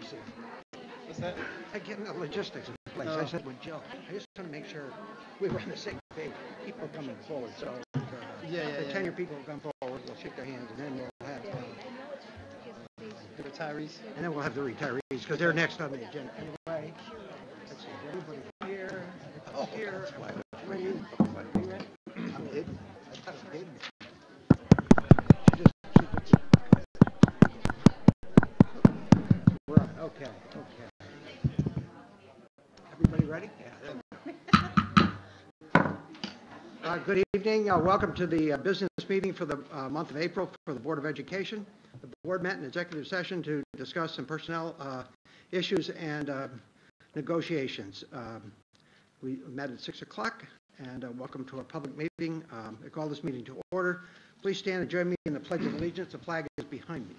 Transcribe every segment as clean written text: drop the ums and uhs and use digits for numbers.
logistics here. What's that? Getting the logistics in place. I said with Jill, I just want to make sure we were on the same page. People coming forward, so the tenure people come forward, we'll shake their hands, and then we'll have the retirees. And then we'll have the retirees, because they're next on the agenda. Anyway, let's see, everybody here, here. Ready? You ready? I'm hidden. I thought I was hidden. We're on. Okay. Everybody ready? Yeah. Good evening. Welcome to the business meeting for the month of April for the Board of Education. The board met in executive session to discuss some personnel issues and negotiations. We met at 6 o'clock, and welcome to our public meeting. I call this meeting to order. Please stand and join me in the Pledge of Allegiance. The flag is behind me.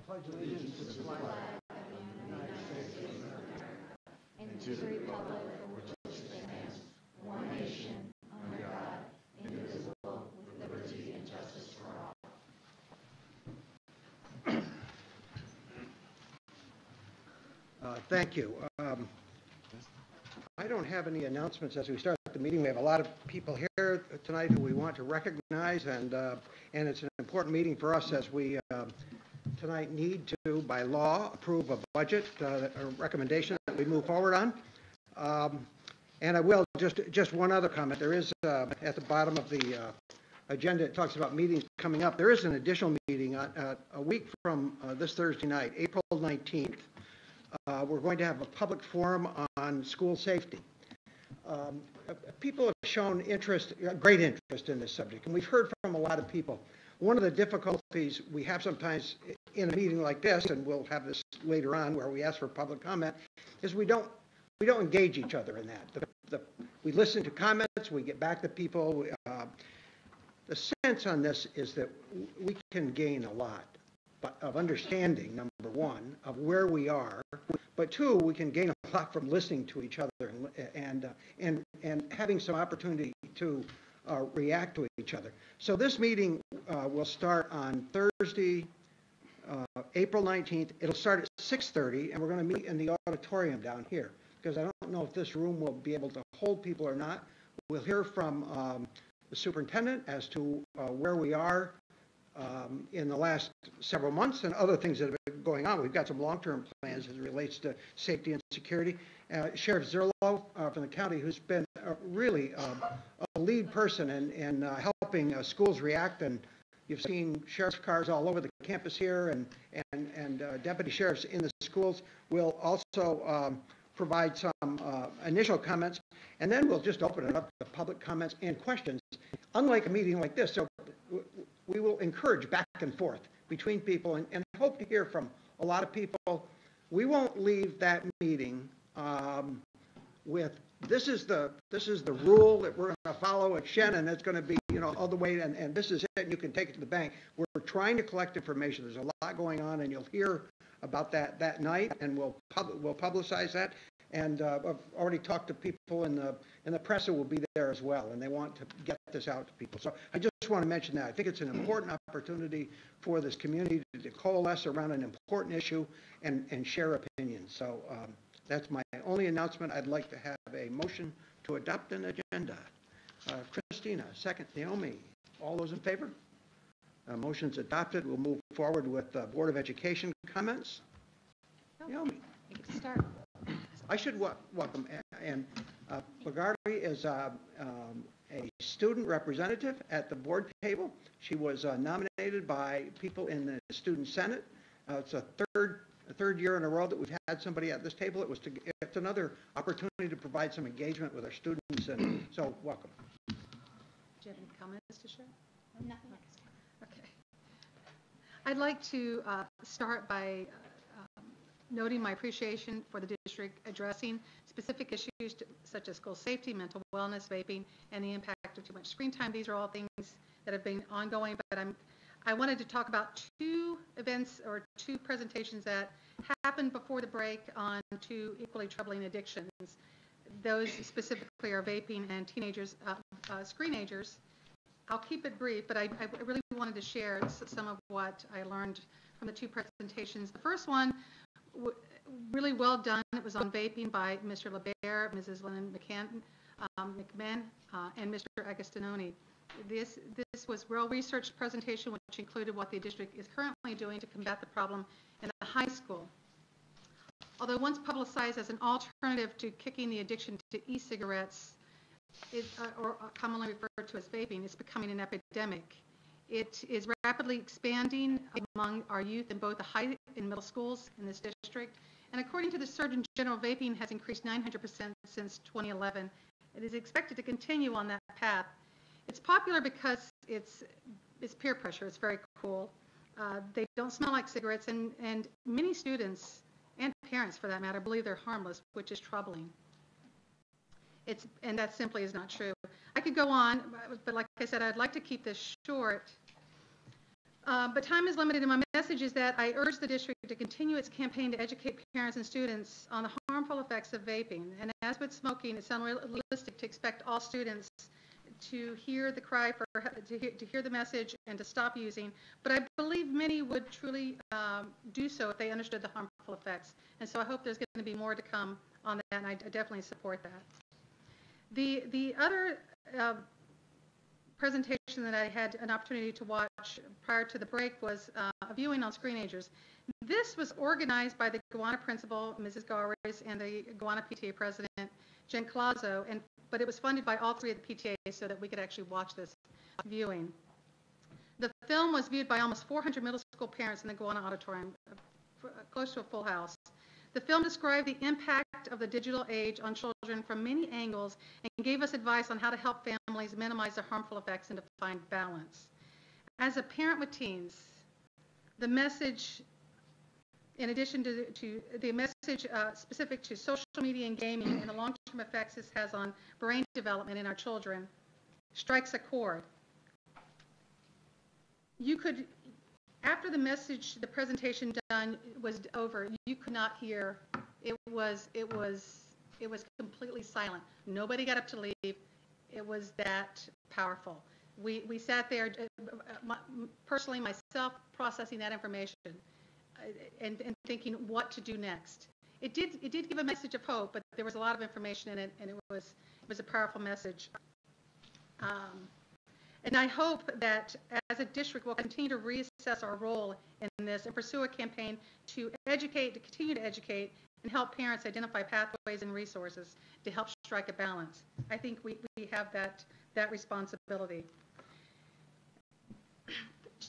Pledge allegiance to the flag of the United States of America and to the republic for which it stands, one nation, under God, indivisible, with liberty and justice for all. Thank you. I don't have any announcements as we start the meeting. We have a lot of people here tonight who we want to recognize, and it's an important meeting for us as we tonight need to, by law, approve a budget, a recommendation that we move forward on. And I will, just one other comment. There is, at the bottom of the agenda, it talks about meetings coming up. There is an additional meeting a week from this Thursday night, April 19th. We're going to have a public forum on school safety. People have shown interest, great interest in this subject, and we've heard from a lot of people. One of the difficulties we have sometimes in a meeting like this, and we'll have this later on where we ask for public comment, is we don't engage each other in that. We listen to comments, we get back to people. The sense on this is that we can gain a lot of understanding, number one, of where we are, but two, we can gain a lot from listening to each other and having some opportunity to react to each other. So this meeting will start on Thursday, April 19th. It'll start at 6:30, and we're going to meet in the auditorium down here, because I don't know if this room will be able to hold people or not. We'll hear from the superintendent as to where we are in the last several months and other things that have been going on. We've got some long-term plans as it relates to safety and security. Sheriff Zerlo from the county, who's been really a lead person in helping schools react, and you've seen sheriff's cars all over the campus here, and deputy sheriffs in the schools, will also provide some initial comments, and then we'll just open it up to public comments and questions, unlike a meeting like this. So we will encourage back and forth between people and hope to hear from a lot of people. We won't leave that meeting with this is the rule that we're going to follow at Shen, and it's going to be all the way, and this is it, and you can take it to the bank. We're trying to collect information. There's a lot going on, and you'll hear about that night, and we'll publicize that. And I've already talked to people in the press who will be there as well, and they want to get this out to people. So I just want to mention that. I think it's an important opportunity for this community to coalesce around an important issue and share opinions. So that's my only announcement. I'd like to have a motion to adopt an agenda. Christina, second. Naomi, all those in favor? Motion's adopted. We'll move forward with Board of Education comments. Naomi. You get to start. I should welcome, and Bagari is a student representative at the board table. She was nominated by people in the Student Senate. It's a third year in a row that we've had somebody at this table. It's another opportunity to provide some engagement with our students, and so welcome. Do you have any comments to share? Nothing. Okay. I'd like to start by noting my appreciation for the district addressing specific issues such as school safety, mental wellness, vaping, and the impact of too much screen time. These are all things that have been ongoing, but I wanted to talk about two events or two presentations that happened before the break on two equally troubling addictions. Those specifically are vaping and teenagers, screenagers. I'll keep it brief, but I really wanted to share some of what I learned from the two presentations. The first one, really well done. It was on vaping by Mr. LeBaire, Mrs. Lennon McMahon, and Mr. Agostinoni. This was well-researched presentation, which included what the district is currently doing to combat the problem in the high school. Although once publicized as an alternative to kicking the addiction to e-cigarettes, or commonly referred to as vaping, is becoming an epidemic. It is rapidly expanding among our youth in both the high and middle schools in this district. And according to the Surgeon General, vaping has increased 900% since 2011. It is expected to continue on that path. It's popular because it's peer pressure. It's very cool. They don't smell like cigarettes, and many students and parents, for that matter, believe they're harmless, which is troubling. And that simply is not true. I could go on, but like I said, I'd like to keep this short. But time is limited, and my message is that I urge the district to continue its campaign to educate parents and students on the harmful effects of vaping. And as with smoking, it's unrealistic to expect all students to hear the cry to hear the message and to stop using. But I believe many would truly do so if they understood the harmful effects. And so I hope there's going to be more to come on that, and I definitely support that. The other presentation that I had an opportunity to watch prior to the break was a viewing on Screenagers. This was organized by the Gowanna principal, Mrs. Gowers, and the Gowanna PTA president, Jen Colazo, but it was funded by all three of the PTAs so that we could actually watch this viewing. The film was viewed by almost 400 middle school parents in the Gowanna auditorium, close to a full house. The film described the impact of the digital age on children from many angles and gave us advice on how to help families minimize the harmful effects and to find balance. As a parent with teens, the message, in addition to the message specific to social media and gaming and the long-term effects this has on brain development in our children, strikes a chord. You could, after the presentation done was over, you could not hear. It was completely silent. Nobody got up to leave. It was that powerful. We sat there, personally myself, processing that information and thinking what to do next. It did give a message of hope, but there was a lot of information in it, and it was a powerful message. And I hope that as a district we'll continue to reassess our role in this and pursue a campaign to continue to educate and help parents identify pathways and resources to help strike a balance. I think we have that responsibility.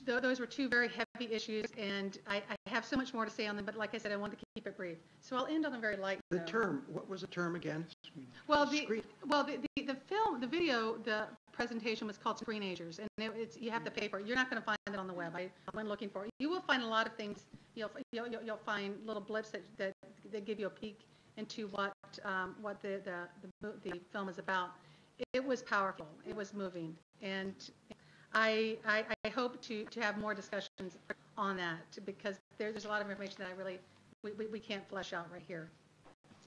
Those were two very heavy issues, and I have so much more to say on them, but like I said, I wanted to keep it brief. So I'll end on a very light note. The term, what was the term again? Well, the presentation was called Screenagers, and you have to pay for it. You're not going to find it on the web. I went looking for it. You will find a lot of things. You'll find little blips that give you a peek into what the film is about. It was powerful. It was moving, and I hope to have more discussions on that, because there's a lot of information that we can't flesh out right here,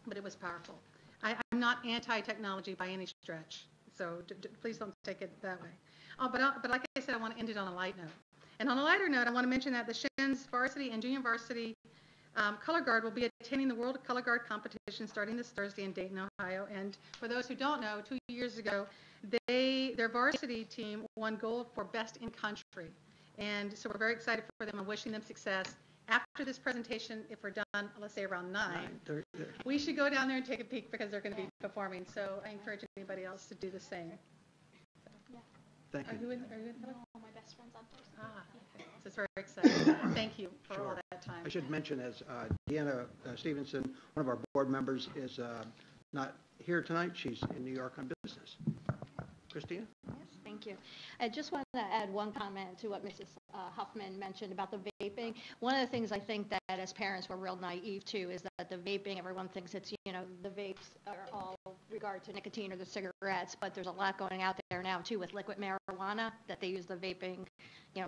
but it was powerful. I'm not anti-technology by any stretch, so please don't take it that way. But like I said, I want to end it on a light note. And on a lighter note, I want to mention that the Shen's varsity and junior varsity color guard will be attending the World Color Guard competition starting this Thursday in Dayton, Ohio. And for those who don't know, 2 years ago, their varsity team won gold for best in country. And so we're very excited for them and wishing them success. After this presentation, if we're done, let's say around 9, we should go down there and take a peek because they're going to be performing. So I encourage anybody else to do the same. Yeah. Thank you. Are you in color? Oh, my best friend's on Thursday. Okay. So it's very exciting. Thank you for all that time. I should mention, as Deanna Stevenson, one of our board members, is not here tonight. She's in New York on business. Christina? Yes, thank you. I just wanted to add one comment to what Mrs. Huffman mentioned about the vaping. One of the things I think that as parents we're real naive to is that the vaping, everyone thinks it's, the vapes are all regard to nicotine or the cigarettes, but there's a lot going out there now too with liquid marijuana, that they use the vaping,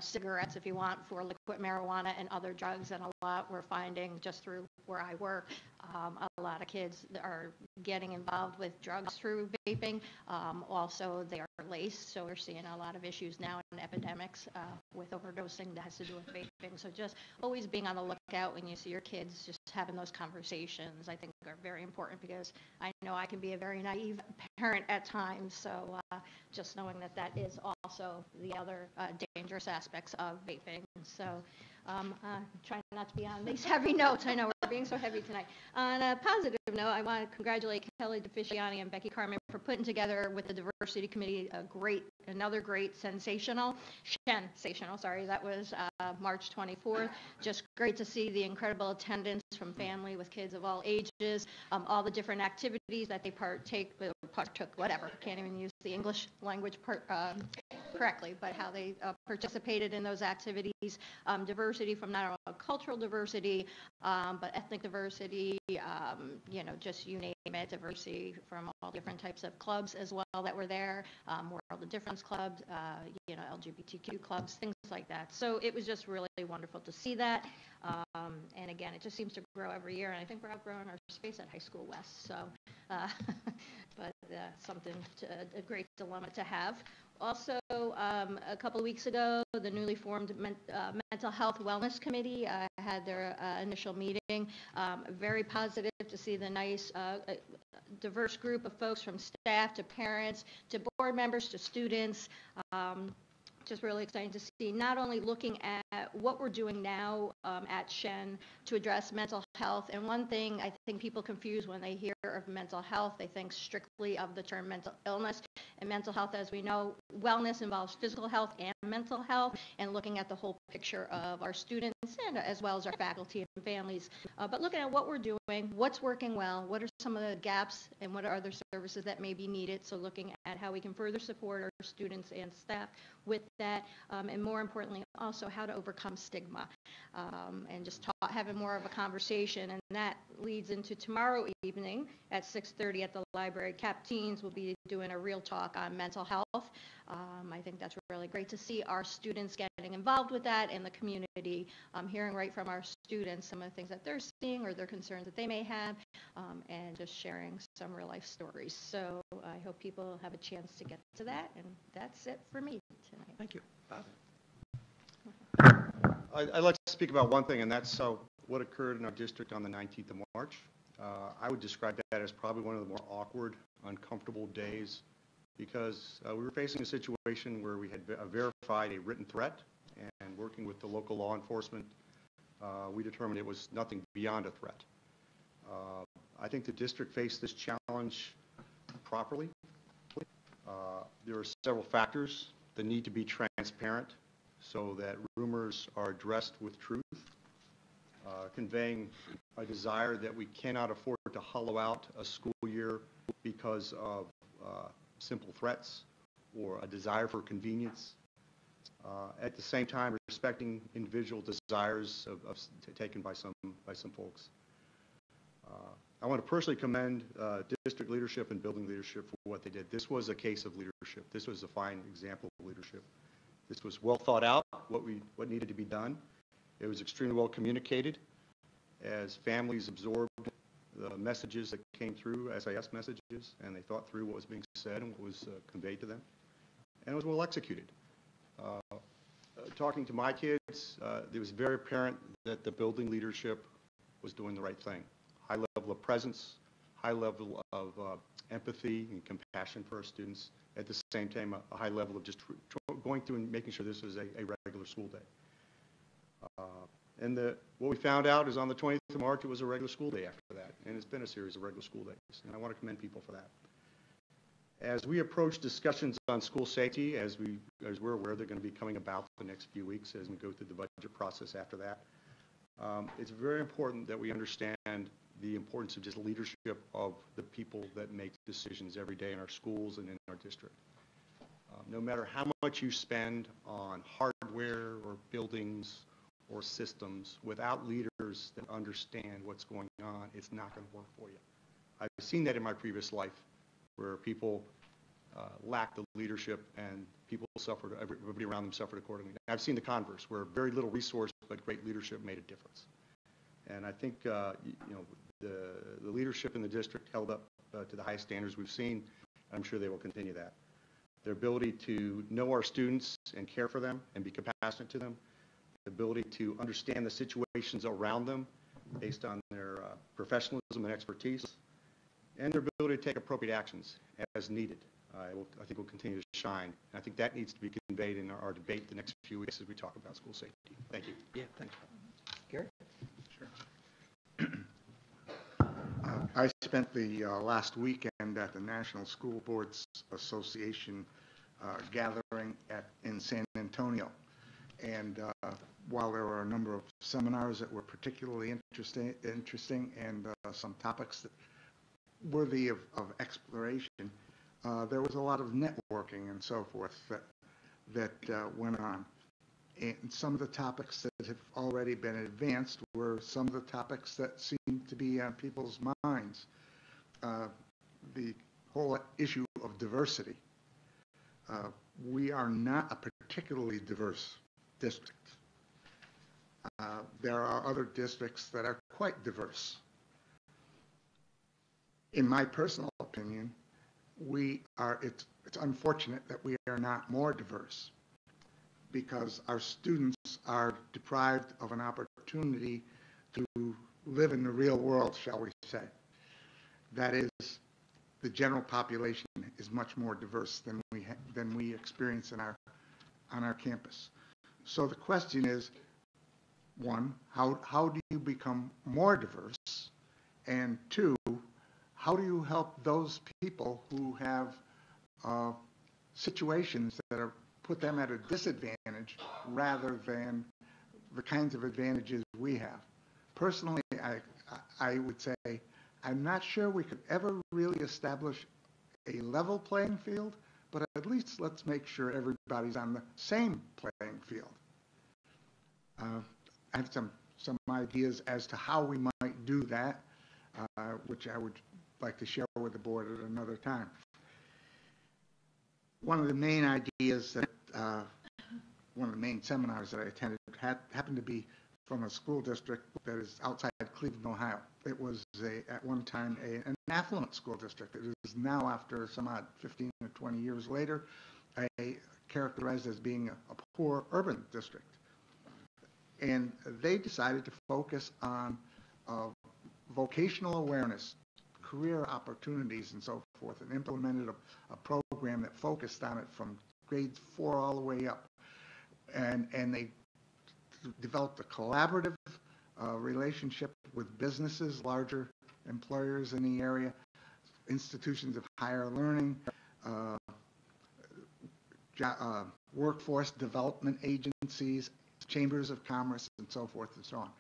cigarettes if you want, for liquid marijuana and other drugs. And a lot we're finding just through where I work, a lot of kids are getting involved with drugs through vaping. Also, they are laced, so we're seeing a lot of issues now in epidemics with overdosing that has to do with vaping. So just always being on the lookout when you see your kids, just having those conversations, I think are very important, because I know I can be a very naive parent at times. So just knowing that that is also the other dangerous aspects of vaping. So trying not to be on these heavy notes. I know we're being so heavy tonight. On a positive note, I want to congratulate Kelly DeFisciani and Becky Carmen for putting together with the Diversity Committee another great sensational, that was March 24th. Just great to see the incredible attendance from family with kids of all ages, all the different activities that they partook, whatever, can't even use the English language correctly, but how they participated in those activities, diversity from not only cultural diversity, but ethnic diversity, just you name it, diversity from all different types of clubs as well that were there, World of Difference clubs, LGBTQ clubs, things like that. So it was just really great to see that. And again, it just seems to grow every year, and I think we're outgrowing our space at High School West. So, but a great dilemma to have. Also, a couple of weeks ago, the newly formed Mental Health Wellness Committee had their initial meeting. Very positive to see the nice, diverse group of folks, from staff to parents to board members to students. Just really exciting to see, not only looking at what we're doing now at Shen to address mental health. And one thing I think people confuse when they hear of mental health, they think strictly of the term mental illness. And mental health, as we know, wellness involves physical health and mental health, and looking at the whole picture of our students and as well as our faculty and families. But looking at what we're doing, what's working well, what are some of the gaps, and what are other services that may be needed. So looking at how we can further support our students and staff with that, and more importantly, also how to overcome stigma, and just having more of a conversation. And that leads into tomorrow evening at 6:30 at the library. Cap Teens will be doing a real talk on mental health. I think that's really great to see our students getting involved with that in the community, hearing right from our students some of the things that they're seeing or their concerns that they may have, and just sharing some real life stories. So I hope people have a chance to get to that, and that's it for me tonight. Thank you. Bob? I'd like to speak about one thing, and that's what occurred in our district on the 19th of March. I would describe that as probably one of the more awkward, uncomfortable days, because we were facing a situation where we had verified a written threat, and working with the local law enforcement, we determined it was nothing beyond a threat. I think the district faced this challenge properly. There are several factors. The need to be transparent so that rumors are addressed with truth, conveying a desire that we cannot afford to hollow out a school year because of simple threats or a desire for convenience. At the same time, respecting individual desires taken by some folks. I want to personally commend district leadership and building leadership for what they did. This was a case of leadership. This was a fine example of leadership. This was well thought out, what needed to be done. It was extremely well communicated as families absorbed the messages that came through, SIS messages, and they thought through what was being said and what was conveyed to them. And it was well executed. Talking to my kids, it was very apparent that the building leadership was doing the right thing. High level of presence, high level of empathy and compassion for our students. At the same time, a high level of just going through and making sure this was a regular school day. And what we found out is on the 20th of March, it was a regular school day after that. And it's been a series of regular school days. And I want to commend people for that. As we approach discussions on school safety, as we're aware they're going to be coming about the next few weeks as we go through the budget process after that, it's very important that we understand the importance of just leadership of the people that make decisions every day in our schools and in our district. No matter how much you spend on hardware or buildings or systems, without leaders that understand what's going on, it's not going to work for you. I've seen that in my previous life, where people lacked the leadership and people suffered, everybody around them suffered accordingly. I've seen the converse, where very little resource but great leadership made a difference. And I think the leadership in the district held up to the highest standards we've seen. I'm sure they will continue that. their ability to know our students and care for them and be compassionate to them, the ability to understand the situations around them based on their professionalism and expertise, and their ability to take appropriate actions as needed. I think will continue to shine. And I think that needs to be conveyed in our debate the next few weeks as we talk about school safety. Thank you. Yeah, thanks. Gary? I spent the last weekend at the National School Boards Association gathering in San Antonio. And while there were a number of seminars that were particularly interesting and some topics that worthy of exploration, there was a lot of networking and so forth that went on. And some of the topics that have already been advanced were some of the topics that seem to be on people's minds. The whole issue of diversity. We are not a particularly diverse district. There are other districts that are quite diverse. In my personal opinion, it's unfortunate that we are not more diverse, because our students are deprived of an opportunity to live in the real world, shall we say. That is, the general population is much more diverse than we experience on our campus. So the question is, one, how do you become more diverse? And two, how do you help those people who have situations that put them at a disadvantage rather than the kinds of advantages we have? Personally, I would say I'm not sure we could ever really establish a level playing field, but at least let's make sure everybody's on the same playing field. I have some ideas as to how we might do that, which I would like to share with the board at another time. One of the main ideas that, one of the main seminars that I attended happened to be from a school district that is outside Cleveland, Ohio. It was at one time an affluent school district. It is now, after some odd 15 or 20 years later, characterized as being a poor urban district. And they decided to focus on vocational awareness, career opportunities, and so forth, and implemented a program that focused on it from grades 4 all the way up. And they developed a collaborative relationship with businesses, larger employers in the area, institutions of higher learning, workforce development agencies, chambers of commerce, and so forth and so on.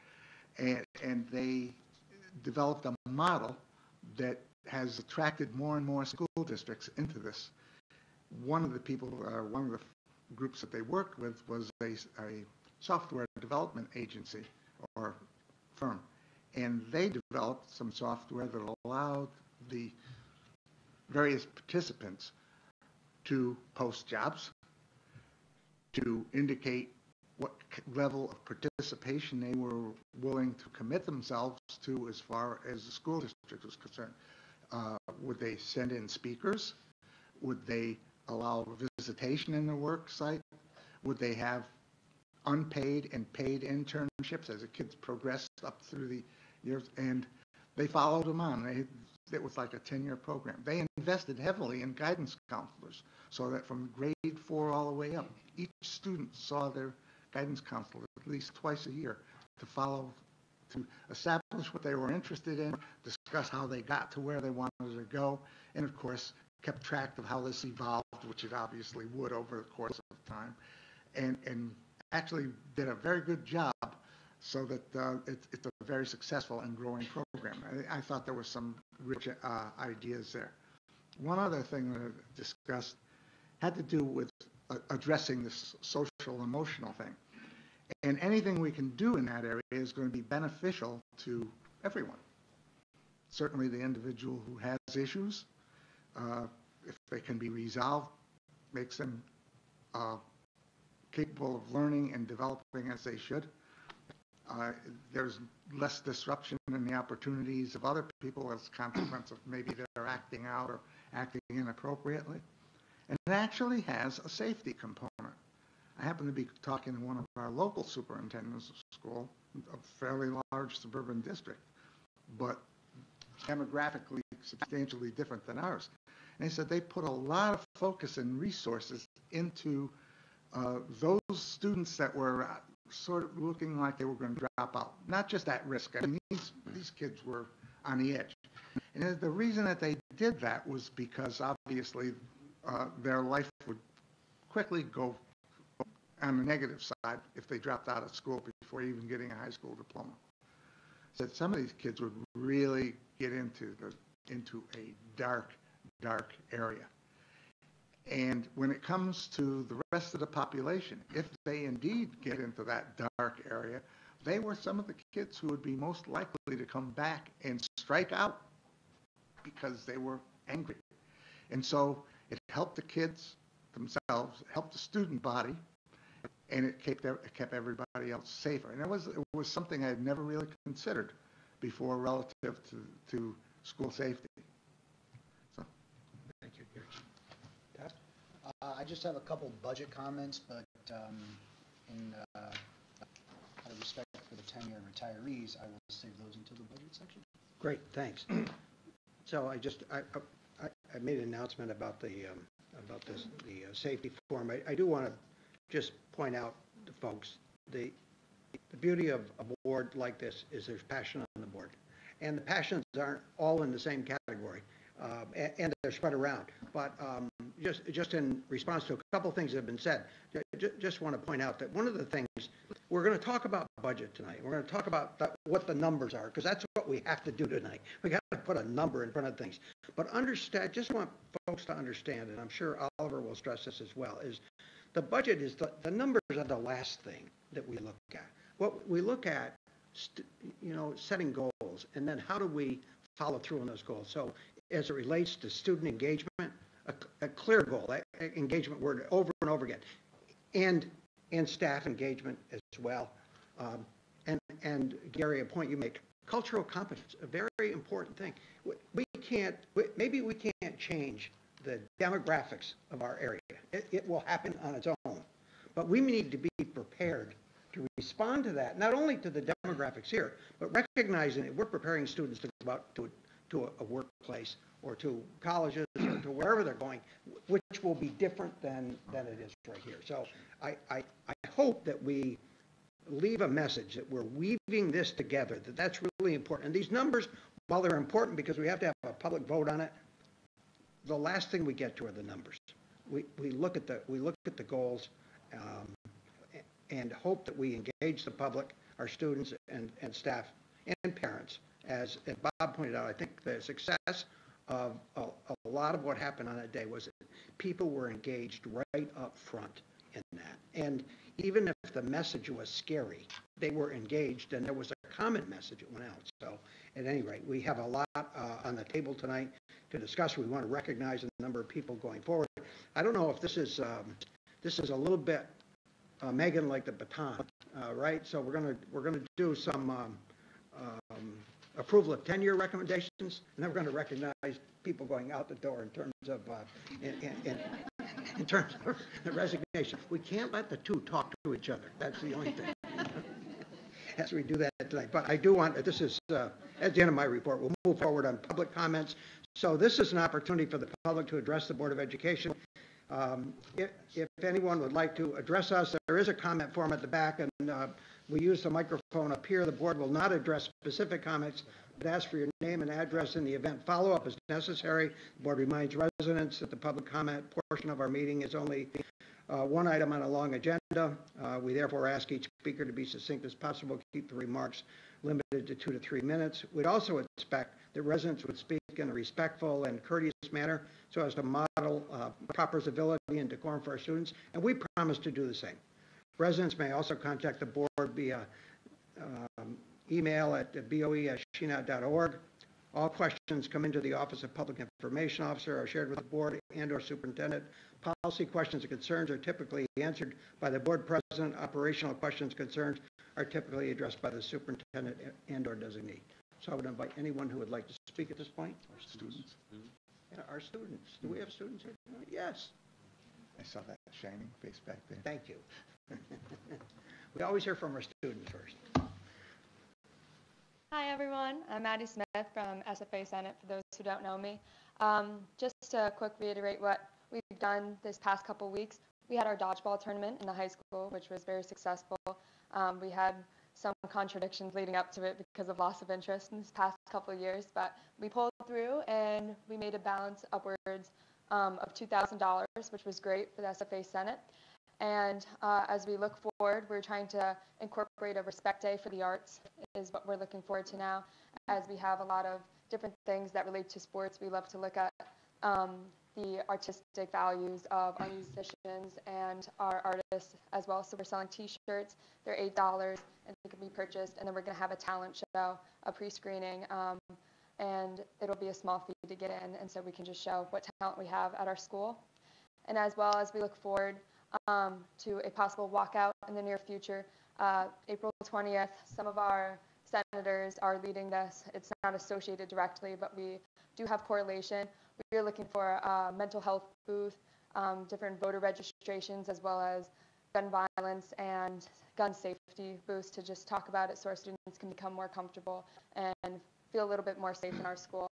And they developed a model that has attracted more and more school districts into this. One of the people, one of the groups that they worked with was a software development agency or firm. And they developed some software that allowed the various participants to post jobs, to indicate what level of participation they were willing to commit themselves to as far as the school district was concerned. Would they send in speakers? Would they allow visitation in their work site? Would they have unpaid and paid internships as the kids progressed up through the years? And they followed them on. It was like a 10-year program. They invested heavily in guidance counselors so that from grade 4 all the way up, each student saw their guidance counselor at least twice a year to establish what they were interested in, discuss how they got to where they wanted to go, and of course kept track of how this evolved, which it obviously would over the course of time, and actually did a very good job so that it's a very successful and growing program. I thought there were some rich ideas there. One other thing that I discussed had to do with addressing this social emotional thing. And anything we can do in that area is going to be beneficial to everyone. Certainly the individual who has issues, if they can be resolved, makes them capable of learning and developing as they should. There's less disruption in the opportunities of other people as a consequence of maybe they're acting out or acting inappropriately. And it actually has a safety component. I happen to be talking to one of our local superintendents of school, a fairly large suburban district, but demographically substantially different than ours. And he said they put a lot of focus and resources into those students that were sort of looking like they were going to drop out, not just at risk. I mean, these kids were on the edge. And the reason that they did that was because obviously their life would quickly go on the negative side if they dropped out of school before even getting a high school diploma. So some of these kids would really get into a dark area. And when it comes to the rest of the population, if they indeed get into that dark area, they were some of the kids who would be most likely to come back and strike out because they were angry. And so it helped the kids themselves, helped the student body, and it kept everybody else safer. And it was something I had never really considered before relative to school safety. So. Thank you, Gary. Todd? I just have a couple budget comments, but in out of respect for the tenure and retirees, I will save those until the budget section. Great, thanks. So I made an announcement about the safety forum. I do want to just point out to folks the beauty of a board like this is there's passion on the board, and the passions aren't all in the same category, and they're spread around. But just in response to a couple things that have been said, just want to point out that one of the things we're going to talk about budget tonight. We're going to talk about what the numbers are, because that's what we have to do tonight. We got to put a number in front of things. But understand, just want folks to understand, and I'm sure Oliver will stress this as well, is the budget is the numbers are the last thing that we look at. What we look at, setting goals, and then how do we follow through on those goals. So as it relates to student engagement, a clear goal, engagement word over and over again, and staff engagement as well. And Gary, a point you make, cultural competence, a very important thing. Maybe we can't change the demographics of our area. It will happen on its own. But we need to be prepared to respond to that, not only to the demographics here, but recognizing that we're preparing students to go out to a workplace or to colleges or to wherever they're going, which will be different than it is right here. So I hope that we leave a message that we're weaving this together, that's really important. And these numbers, while they're important because we have to have a public vote on it, the last thing we get to are the numbers. We look at the goals and hope that we engage the public, our students and staff and parents. As Bob pointed out, I think the success of a lot of what happened on that day was that people were engaged right up front in that. And even if the message was scary, they were engaged, and there was a common message that went out. So at any rate, we have a lot on the table tonight to discuss. We want to recognize the number of people going forward. I don't know if this is a little bit Megan like the baton, right? So we're gonna do some approval of tenure recommendations, and then we're going to recognize people going out the door in terms of in terms of the resignation. We can't let the two talk to each other. That's the only thing. As we do that tonight. But I do want, this is at the end of my report, we'll move forward on public comments. So this is an opportunity for the public to address the Board of Education. If anyone would like to address us, there is a comment form at the back, and we use the microphone up here. The board will not address specific comments, but ask for your name and address in the event follow-up is necessary. The board reminds residents that the public comment portion of our meeting is only one item on a long agenda. We therefore ask each speaker to be succinct as possible, keep the remarks limited to 2 to 3 minutes. We'd also expect that residents would speak in a respectful and courteous manner so as to model proper civility and decorum for our students, and we promise to do the same. Residents may also contact the board via email at boe@shena.org. All questions come into the Office of Public Information Officer, are shared with the board and or superintendent. Policy questions and concerns are typically answered by the board president. Operational questions and concerns are typically addressed by the superintendent and or designee. So I would invite anyone who would like to speak at this point. Our students. Our students. Do we have students here? Yes. I saw that shining face back there. Thank you. We always hear from our students first. Hi, everyone. I'm Maddie Smith from SFA Senate, for those who don't know me. Just to quick reiterate what we've done this past couple weeks, we had our dodgeball tournament in the high school, which was very successful. We had some contradictions leading up to it because of loss of interest in this past couple of years, but we pulled through and we made a balance upwards of $2,000, which was great for the SFA Senate. And as we look forward, we're trying to incorporate a Respect Day for the arts is what we're looking forward to now. As we have a lot of different things that relate to sports, we love to look at the artistic values of our musicians and our artists as well. So we're selling t-shirts. They're $8 and they can be purchased. And then we're going to have a talent show, a pre-screening, and it'll be a small fee to get in. And so we can just show what talent we have at our school. And as well as we look forward to a possible walkout in the near future. April 20th, some of our senators are leading this. It's not associated directly, but we do have correlation. We are looking for a mental health booth, different voter registrations, as well as gun violence and gun safety booths to just talk about it so our students can become more comfortable and feel a little bit more safe in our school.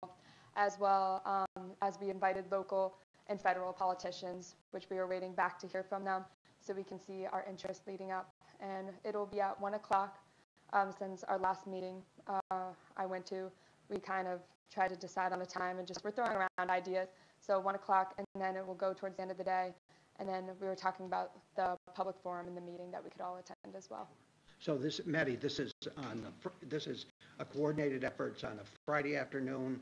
As well as we invited local and federal politicians, which we are waiting back to hear from them so we can see our interest leading up. And it'll be at 1 o'clock. Since our last meeting I went to, we kind of tried to decide on a time and just we're throwing around ideas. So 1 o'clock, and then it will go towards the end of the day. And then we were talking about the public forum in the meeting that we could all attend as well. So this, Maddie, this is a coordinated effort on a Friday afternoon,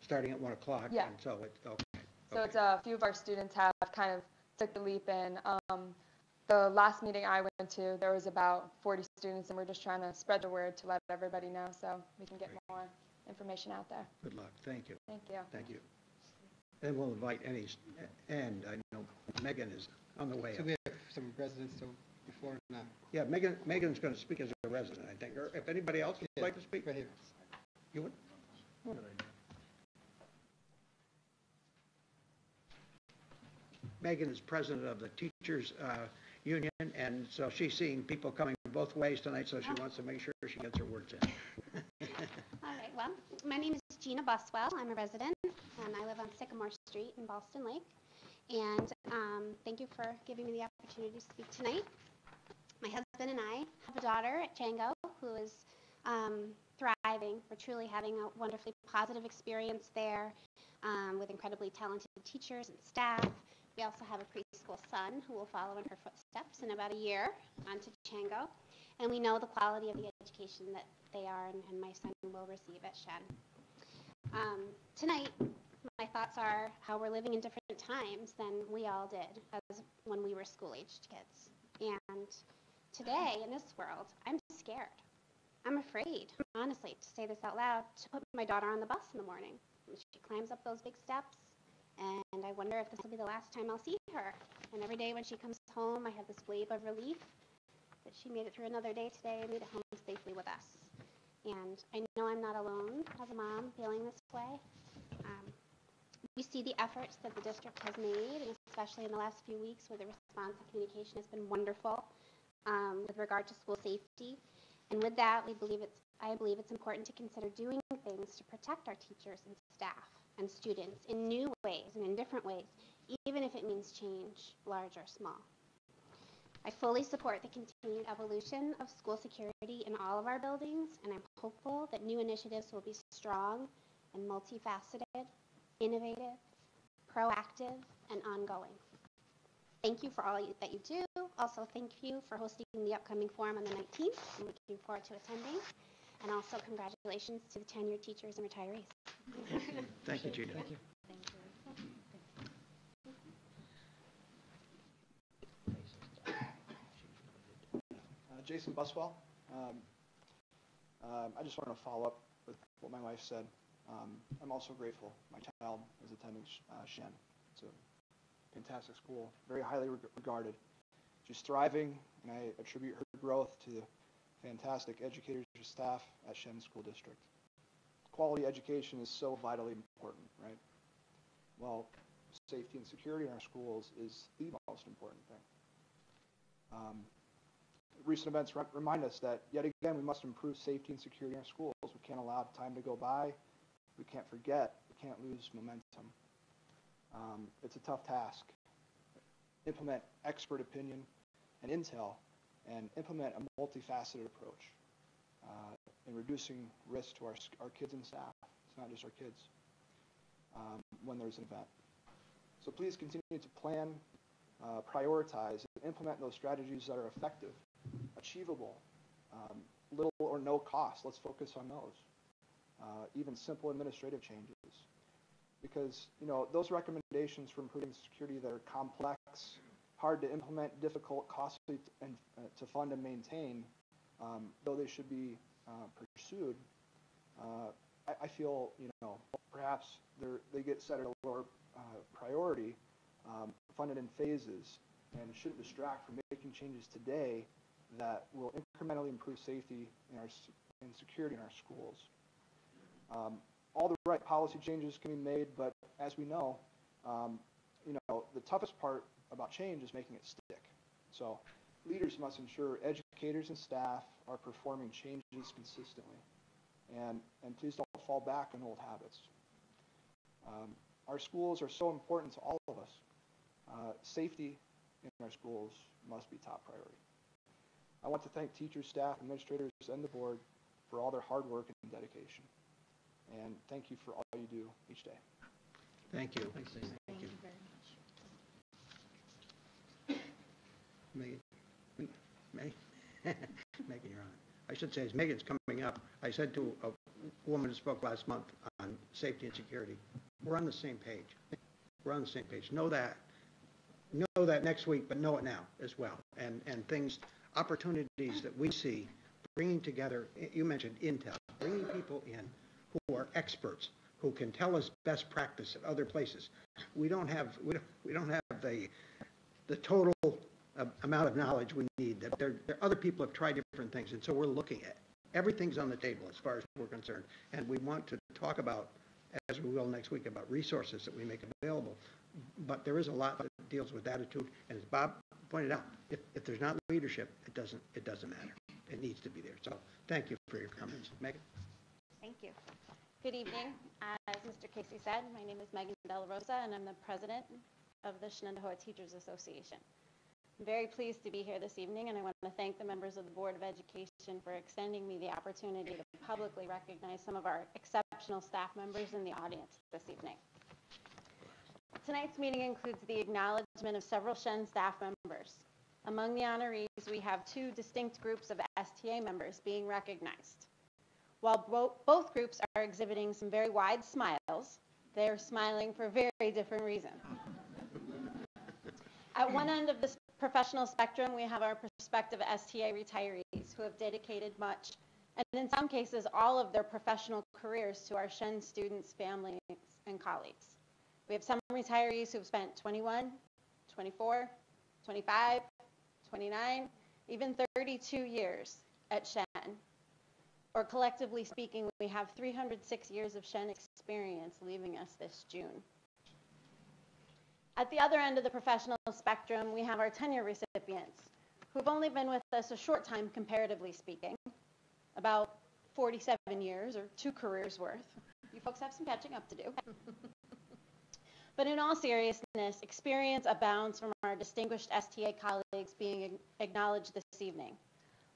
starting at 1 o'clock. Yeah. And so it's okay. So it's a few of our students have kind of took the leap in. The last meeting I went to, there was about 40 students, and we're just trying to spread the word to let everybody know so we can get more information out there. Good luck. Thank you. Thank you. Thank you. And we'll invite any, and I know Megan is on the way So up. we have some residents still before now. Yeah, Megan's going to speak as a resident, I think. Or if anybody else would like to speak? Right here. You would? Megan is president of the teachers union, and so she's seeing people coming both ways tonight, so she wants to make sure she gets her words in. All right, well, my name is Gina Buswell. I'm a resident, and I live on Sycamore Street in Boston Lake. And thank you for giving me the opportunity to speak tonight. My husband and I have a daughter at Django who is thriving. We're truly having a wonderfully positive experience there with incredibly talented teachers and staff. We also have a preschool son who will follow in her footsteps in about a year onto Django. And we know the quality of the education that they are and my son will receive at Shen. Tonight, my thoughts are how we're living in different times than we all did as when we were school-aged kids. And today, in this world, I'm scared. I'm afraid, honestly, to say this out loud, to put my daughter on the bus in the morning. She climbs up those big steps, and I wonder if this will be the last time I'll see her. And every day when she comes home, I have this wave of relief that she made it through another day today and made it home safely with us. And I know I'm not alone as a mom feeling this way. We see the efforts that the district has made, and especially in the last few weeks where the response and communication has been wonderful with regard to school safety. And with that, I believe it's important to consider doing things to protect our teachers and staff and students in new ways and in different ways, even if it means change, large or small. I fully support the continued evolution of school security in all of our buildings, and I'm hopeful that new initiatives will be strong and multifaceted, innovative, proactive, and ongoing. Thank you for all that you do. Also, thank you for hosting the upcoming forum on the 19th. I'm looking forward to attending. And also, congratulations to the tenured teachers and retirees. Thank you, Gina. Thank you. Jason Buswell. I just wanted to follow up with what my wife said. I'm also grateful my child is attending Shen. It's a fantastic school, very highly regarded. She's thriving, and I attribute her growth to the fantastic educators and staff at Shen School District. Quality education is so vitally important, right? Well, safety and security in our schools is the most important thing. Recent events remind us that, yet again, we must improve safety and security in our schools. We can't allow time to go by. We can't forget. We can't lose momentum. It's a tough task. Implement expert opinion and intel, and implement a multifaceted approach in reducing risk to our kids and staff. It's not just our kids when there's an event. So please continue to plan, prioritize, and implement those strategies that are effective, achievable, little or no cost. Let's focus on those. Even simple administrative changes. Because, those recommendations for improving security that are complex, hard to implement, difficult, costly, and to fund and maintain, though they should be pursued, I feel, perhaps they get set at a lower priority, funded in phases, and shouldn't distract from making changes today that will incrementally improve safety and security in our schools. All the right policy changes can be made, but as we know, the toughest part about change is making it stick. So leaders must ensure educators and staff are performing changes consistently. And please don't fall back on old habits. Our schools are so important to all of us. Safety in our schools must be top priority. I want to thank teachers, staff, administrators, and the board for all their hard work and dedication. And thank you for all you do each day. Thank you. Thank you very much. Megan, Megan, you're on. I should say, as Megan's coming up, I said to a woman who spoke last month on safety and security, we're on the same page. We're on the same page. Know that next week, but know it now as well. And things, opportunities that we see, bringing together, you mentioned intel, bringing people in who are experts, who can tell us best practice at other places. We don't have the total amount of knowledge we need. That there other people have tried different things, and so we're looking at everything's on the table as far as we're concerned. And we want to talk about, as we will next week, about resources that we make available. But there is a lot that deals with attitude, and as Bob pointed out, if there's not leadership, it doesn't matter. It needs to be there. So thank you for your comments, Megan. Thank you. Good evening. As Mr. Casey said, my name is Megan De La Rosa, and I'm the president of the Shenendehowa Teachers Association. I'm very pleased to be here this evening, and I want to thank the members of the Board of Education for extending me the opportunity to publicly recognize some of our exceptional staff members in the audience this evening. Tonight's meeting includes the acknowledgement of several Shen staff members. Among the honorees, we have two distinct groups of STA members being recognized. While both groups are exhibiting some very wide smiles, they're smiling for very different reasons. At one end of this professional spectrum, we have our prospective STA retirees who have dedicated much, and in some cases, all of their professional careers to our Shen students, families, and colleagues. We have some retirees who've spent 21, 24, 25, 29, even 32 years at Shen. Or collectively speaking, we have 306 years of Shen experience leaving us this June. At the other end of the professional spectrum, we have our tenure recipients who've only been with us a short time comparatively speaking, about 47 years or 2 careers worth. You folks have some catching up to do. But in all seriousness, experience abounds from our distinguished STA colleagues being acknowledged this evening.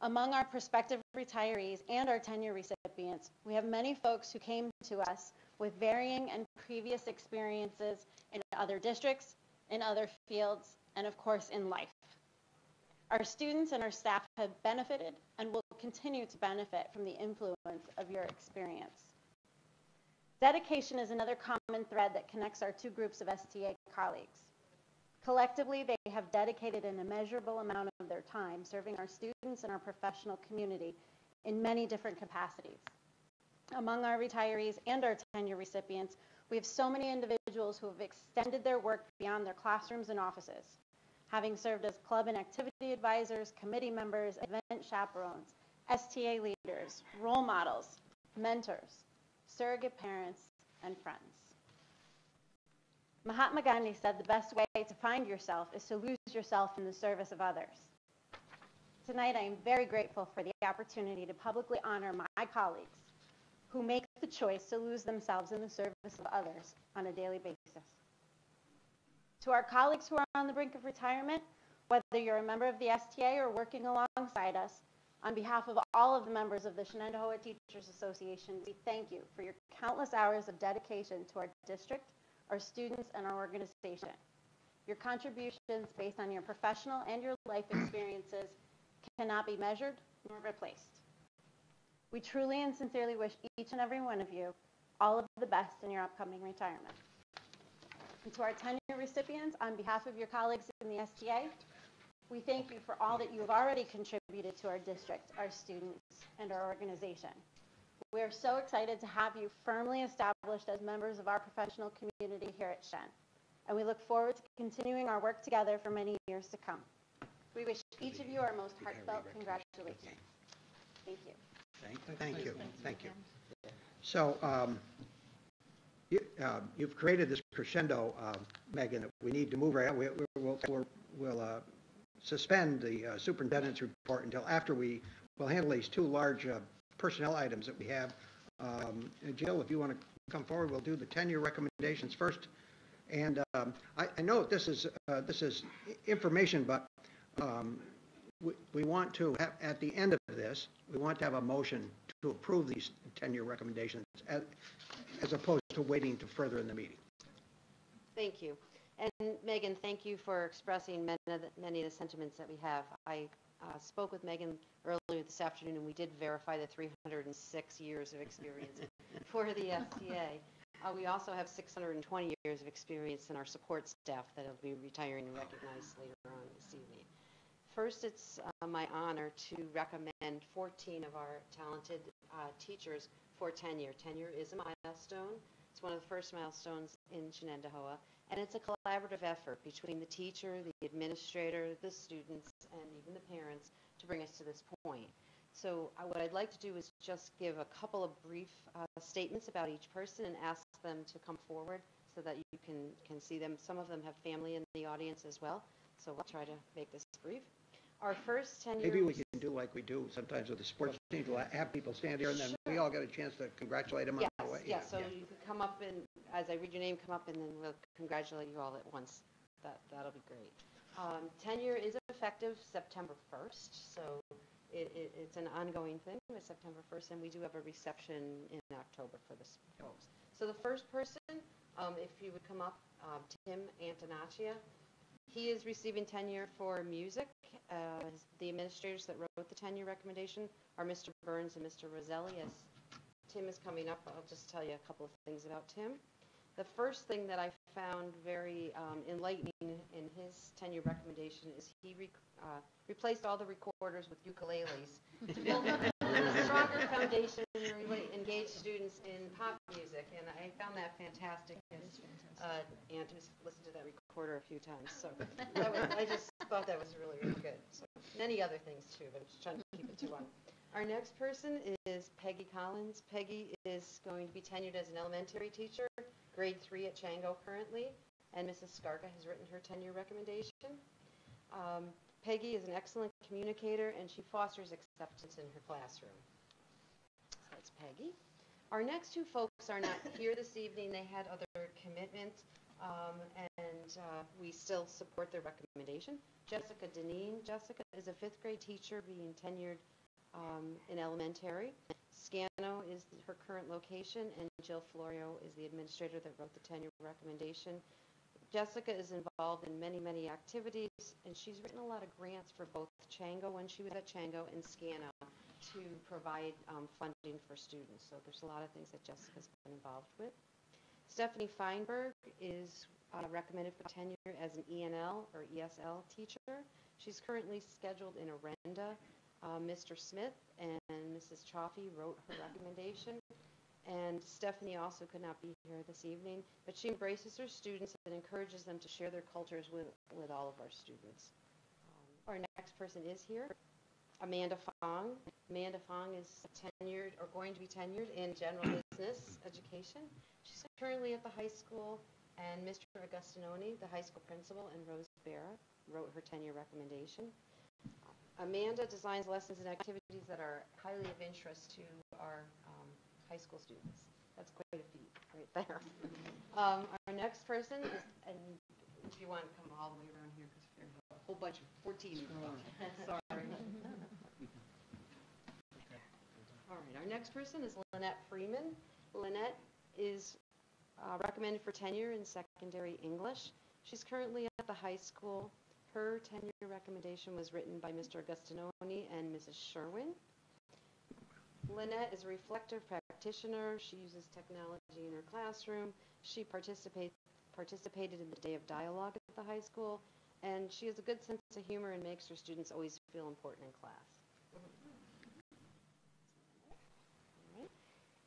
Among our prospective retirees and our tenure recipients, we have many folks who came to us with varying and previous experiences in other districts, in other fields, and of course in life. Our students and our staff have benefited and will continue to benefit from the influence of your experience. Dedication is another common thread that connects our two groups of STA colleagues. Collectively, they have dedicated an immeasurable amount of their time serving our students and our professional community in many different capacities. Among our retirees and our tenure recipients, we have so many individuals who have extended their work beyond their classrooms and offices, having served as club and activity advisors, committee members, event chaperones, STA leaders, role models, mentors, surrogate parents, and friends. Mahatma Gandhi said the best way to find yourself is to lose yourself in the service of others. Tonight, I am very grateful for the opportunity to publicly honor my colleagues who make the choice to lose themselves in the service of others on a daily basis. To our colleagues who are on the brink of retirement, whether you're a member of the STA or working alongside us, on behalf of all of the members of the Shenendehowa Teachers Association, we thank you for your countless hours of dedication to our district, our students, and our organization. Your contributions based on your professional and your life experiences cannot be measured nor replaced. We truly and sincerely wish each and every one of you all of the best in your upcoming retirement. And to our tenure recipients, on behalf of your colleagues in the STA, we thank you for all that you have already contributed to our district, our students, and our organization. We are so excited to have you firmly established as members of our professional community here at Shen, and we look forward to continuing our work together for many years to come. We wish each of you our most heartfelt congratulations. Thank you. Thank you. Thank you. So you've created this crescendo, Megan, that we need to move right. We'll suspend the superintendent's report until after we'll handle these two large personnel items that we have. Jill, if you want to come forward, we'll do the tenure recommendations first. And I know this is information, but we want to have, at the end of this, we want to have a motion to approve these tenure recommendations as opposed to waiting to further in the meeting. Thank you. And Megan, thank you for expressing many of the sentiments that we have. I spoke with Megan earlier this afternoon, and we did verify the 306 years of experience for the STA. We also have 620 years of experience in our support staff that will be retiring and recognized later on this evening. First, it's my honor to recommend 14 of our talented teachers for tenure. Tenure is a milestone. It's one of the first milestones in Shenendehowa, and it's a collaborative effort between the teacher, the administrator, the students, and even the parents to bring us to this point. So what I'd like to do is just give a couple of brief statements about each person and ask them to come forward so that you can see them. Some of them have family in the audience as well, so we'll try to make this brief. Our first tenure... Maybe we can do like we do sometimes with the sports teams, we'll have people stand here and then we all get a chance to congratulate them on the way. Yes, so you can come up and, as I read your name, come up and then we'll congratulate you all at once. That'll be great. Tenure is effective September 1st, so it's an ongoing thing with September 1st, and we do have a reception in October for the folks. So the first person, if you would come up, Tim Antonaccia. He is receiving tenure for music. The administrators that wrote the tenure recommendation are Mr. Burns and Mr. Roselli. As Tim is coming up, I'll just tell you a couple of things about Tim. The first thing that I found very enlightening in his tenure recommendation is he replaced all the recorders with ukuleles to build up a stronger foundation and really engage students in pop music, and I found that fantastic. And who's listened to that recorder a few times, so I just thought that was really, really good. So many other things too, but I'm just trying to keep it to one. Our next person is Peggy Collins. Peggy is going to be tenured as an elementary teacher, grade 3 at Chango currently, and Mrs. Skarka has written her tenure recommendation. Peggy is an excellent communicator, and she fosters acceptance in her classroom. So that's Peggy. Our next two folks are not here this evening. They had other commitments, and we still support their recommendation. Jessica Deneen. Jessica is a 5th grade teacher being tenured in elementary. Scano is her current location, and Jill Florio is the administrator that wrote the tenure recommendation. Jessica is involved in many, many activities, and she's written a lot of grants for both Chango when she was at Chango and Scano to provide funding for students. So there's a lot of things that Jessica's been involved with. Stephanie Feinberg is recommended for tenure as an ENL or ESL teacher. She's currently scheduled in Arenda. Mr. Smith and Mrs. Chaffee wrote her recommendation, and Stephanie also could not be here this evening, but she embraces her students and encourages them to share their cultures with all of our students. Our next person is here, Amanda Fong. Amanda Fong is tenured, or going to be tenured, in general business education. She's currently at the high school And Mr. Agustinoni, the high school principal, and Rose Barra wrote her tenure recommendation. Amanda designs lessons and activities that are highly of interest to our high school students. That's quite a feat right there. Our next person is, and if you want to come all the way around here, because there's a whole bunch of 14. Sorry. All right, our next person is Lynette Freeman. Lynette is recommended for tenure in secondary English. She's currently at the high school. Her tenure recommendation was written by Mr. Agustinoni and Mrs. Sherwin. Lynette is a reflective practitioner. She uses technology in her classroom. She participated in the Day of Dialogue at the high school, and she has a good sense of humor and makes her students always feel important in class. All right.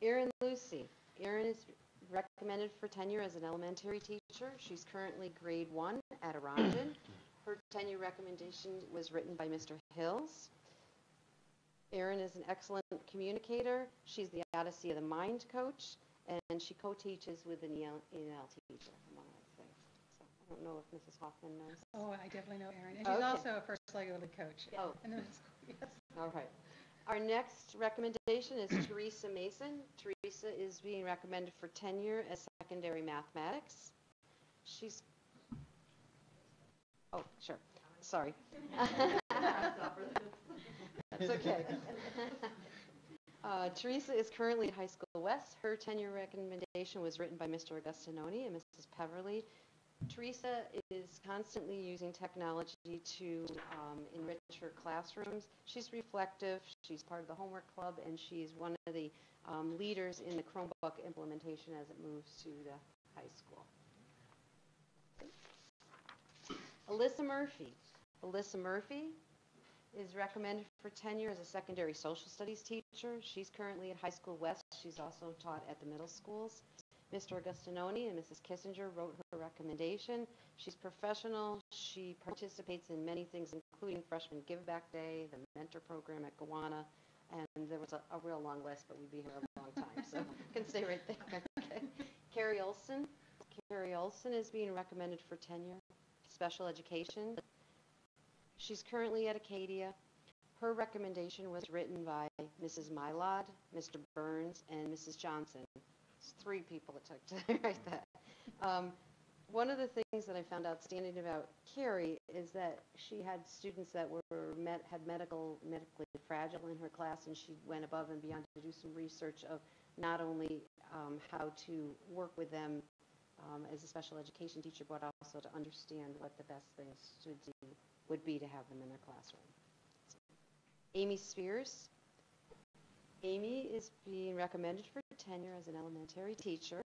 Erin Lucy. Erin is recommended for tenure as an elementary teacher. She's currently grade 1 at Orangen. Her tenure recommendation was written by Mr. Hills. Erin is an excellent communicator. She's the Odyssey of the Mind coach, and she co-teaches with an EL teacher, among other things. So I don't know if Mrs. Hoffman knows. Oh, I definitely know Erin. And she's also a first regular coach. Oh. In the middle school, yes. All right. Our next recommendation is Teresa Mason. Teresa is being recommended for tenure as secondary mathematics. She's, oh, sure, sorry. That's okay. Teresa is currently at High School West. Her tenure recommendation was written by Mr. Agustinoni and Mrs. Peverly. Teresa is constantly using technology to enrich her classrooms. She's reflective, she's part of the homework club, and she's one of the leaders in the Chromebook implementation as it moves to the high school. Alyssa Murphy. Alyssa Murphy is recommended for tenure as a secondary social studies teacher. She's currently at High School West. She's also taught at the middle schools. Mr. Agustinoni and Mrs. Kissinger wrote her recommendation. She's professional. She participates in many things, including Freshman Give Back Day, the mentor program at Gowanna, and there was a real long list, but we'd be here a long time, so can stay right there. Okay. Carrie Olson. Carrie Olson is being recommended for tenure, special education. She's currently at Acadia. Her recommendation was written by Mrs. Mylod, Mr. Burns, and Mrs. Johnson. It's 3 people it took to write that. One of the things that I found outstanding about Carrie is that she had students that had medically fragile in her class, and she went above and beyond to do some research of not only how to work with them as a special education teacher, but also to understand what the best things would be to have them in their classroom. So, Amy Spears. Amy is being recommended for tenure as an elementary teacher.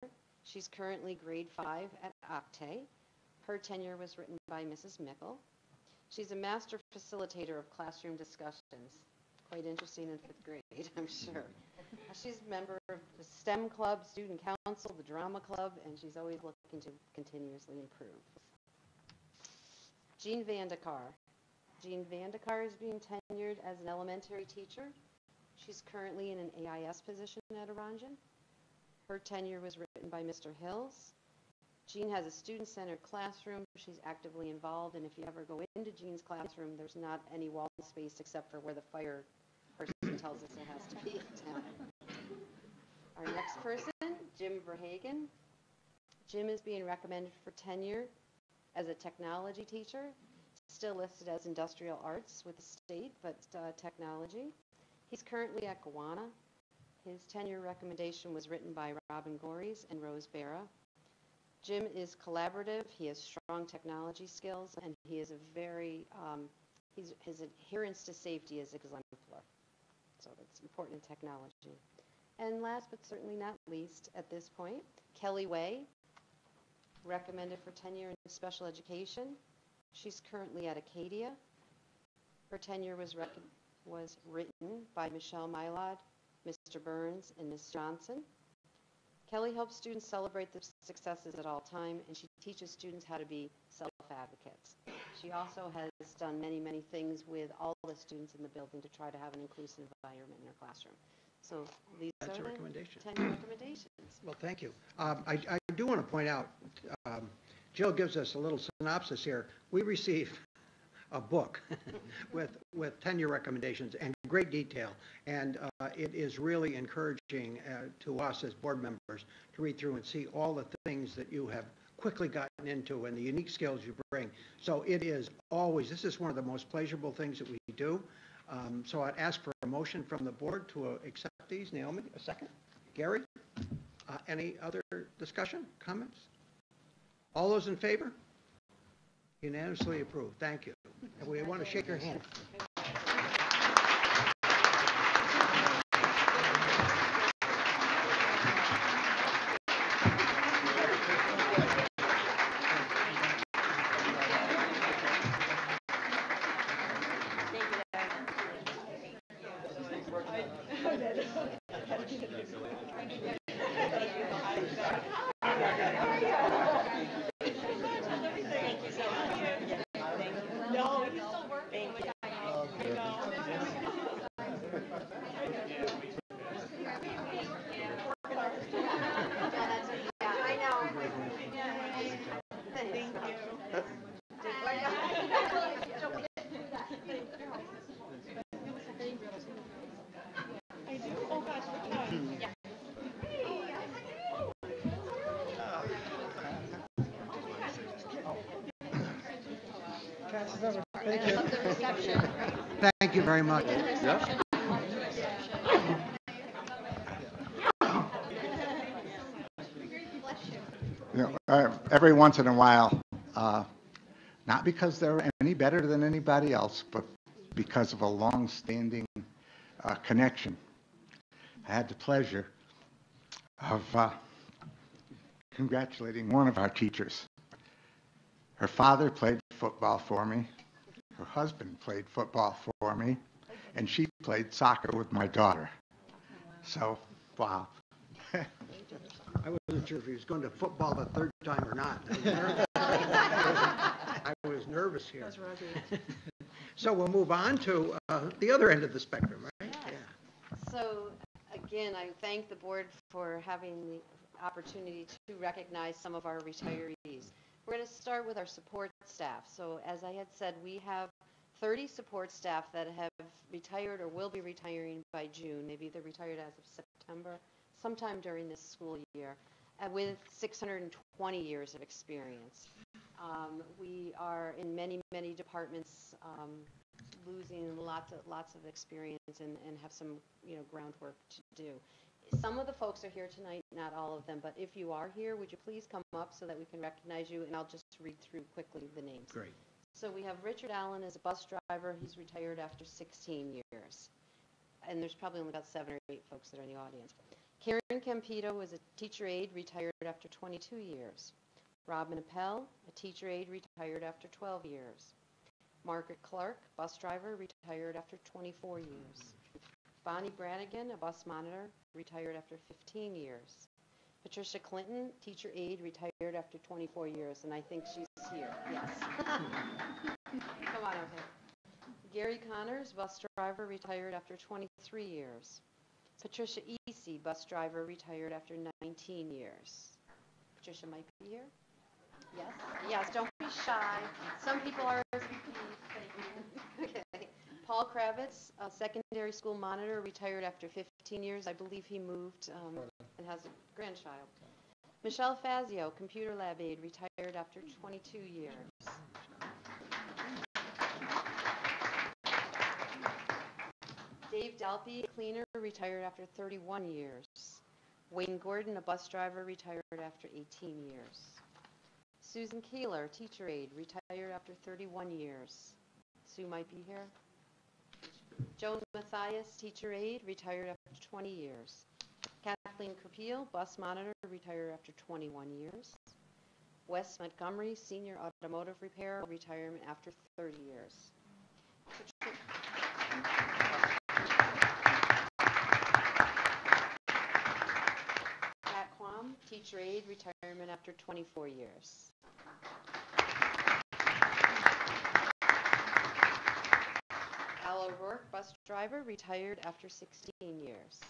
She's currently grade 5 at Octay. Her tenure was written by Mrs. Mickle. She's a master facilitator of classroom discussions. Quite interesting in 5th grade, I'm sure. She's a member of the STEM club, student council, the drama club, and she's always looking to continuously improve. Jean Vandekar. Jean Vandekar is being tenured as an elementary teacher. She's currently in an AIS position at Orangen. Her tenure was written by Mr. Hills. Jean has a student-centered classroom. She's actively involved, and if you ever go into Jean's classroom, there's not any wall space except for where the fire person tells us it has to be. Our next person, Jim Verhagen. Jim is being recommended for tenure as a technology teacher, still listed as industrial arts with the state, but technology. He's currently at Gowanna. His tenure recommendation was written by Robin Gories and Rose Barra. Jim is collaborative, he has strong technology skills, and he is a very, his adherence to safety is exemplar. So it's important in technology. And last but certainly not least at this point, Kelly Way, recommended for tenure in special education. She's currently at Acadia. Her tenure was written by Michelle Mylod, Mr. Burns, and Ms. Johnson. Kelly helps students celebrate their successes at all time, and she teaches students how to be self-advocates. She also has done many, many things with all the students in the building to try to have an inclusive environment in her classroom. So these That's are a the recommendation. 10 recommendations. Well, thank you. I do want to point out, Jill gives us a little synopsis here. We received a book with tenure recommendations and great detail. And it is really encouraging to us as board members to read through and see all the things that you have quickly gotten into and the unique skills you bring. So it is always, this is one of the most pleasurable things that we do. So I'd ask for a motion from the board to accept these. Naomi, a second. Gary, any other discussion, comments? All those in favor? Unanimously approved. Thank you. And we want to shake your hand. Thank you very much. Every once in a while, not because they're any better than anybody else, but because of a long-standing connection. I had the pleasure of congratulating one of our teachers. Her father played football for me. Her husband played football for me. And she played soccer with my daughter. So, wow. I wasn't sure if he was going to football the third time or not. I was nervous here. So we'll move on to the other end of the spectrum, right? Yeah. So again, I thank the board for having the opportunity to recognize some of our retirees. We're going to start with our support staff. So as I had said, we have 30 support staff that have retired or will be retiring by June. They've either retired as of September, sometime during this school year, with 620 years of experience. We are in many, many departments losing lots of experience and have some groundwork to do. Some of the folks are here tonight, not all of them, but if you are here, would you please come up so that we can recognize you, and I'll just read through quickly the names. Great. So we have Richard Allen as a bus driver. He's retired after 16 years. And there's probably only about 7 or 8 folks that are in the audience. Karen Campito is a teacher aide, retired after 22 years. Robin Appel, a teacher aide, retired after 12 years. Margaret Clark, bus driver, retired after 24 years. Bonnie Brannigan, a bus monitor, retired after 15 years. Patricia Clinton, teacher aide, retired after 24 years, and I think she's here, yes. Come on over here. Gary Connors, bus driver, retired after 23 years. Patricia Easy, bus driver, retired after 19 years. Patricia might be here. Yes? Yes, don't be shy. Some people are RSVP'd. Okay. Paul Kravitz, a secondary school monitor, retired after 15 years. I believe he moved and has a grandchild. Michelle Fazio, computer lab aide, retired after 22 years. Dave Dalpy, cleaner, retired after 31 years. Wayne Gordon, a bus driver, retired after 18 years. Susan Keeler, teacher aide, retired after 31 years. Sue might be here. Joan Mathias, teacher aide, retired after 20 years. Kathleen Kerpeel, bus monitor, retired after 21 years. Wes Montgomery, senior automotive repair, retirement after 30 years. Pat Quam, teacher aide, retirement after 24 years. Al O'Rourke, bus driver, retired after 16 years.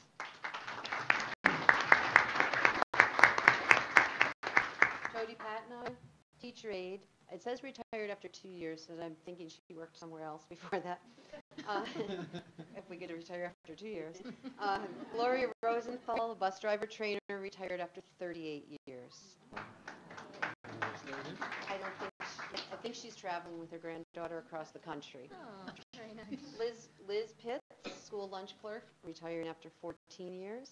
Jody Patna, teacher aide. It says retired after 2 years, so I'm thinking she worked somewhere else before that. If we get to retire after 2 years. Gloria Rosenthal, bus driver trainer, retired after 38 years. I think she's traveling with her granddaughter across the country. Oh, very nice. Liz Pitts, school lunch clerk, retiring after 14 years.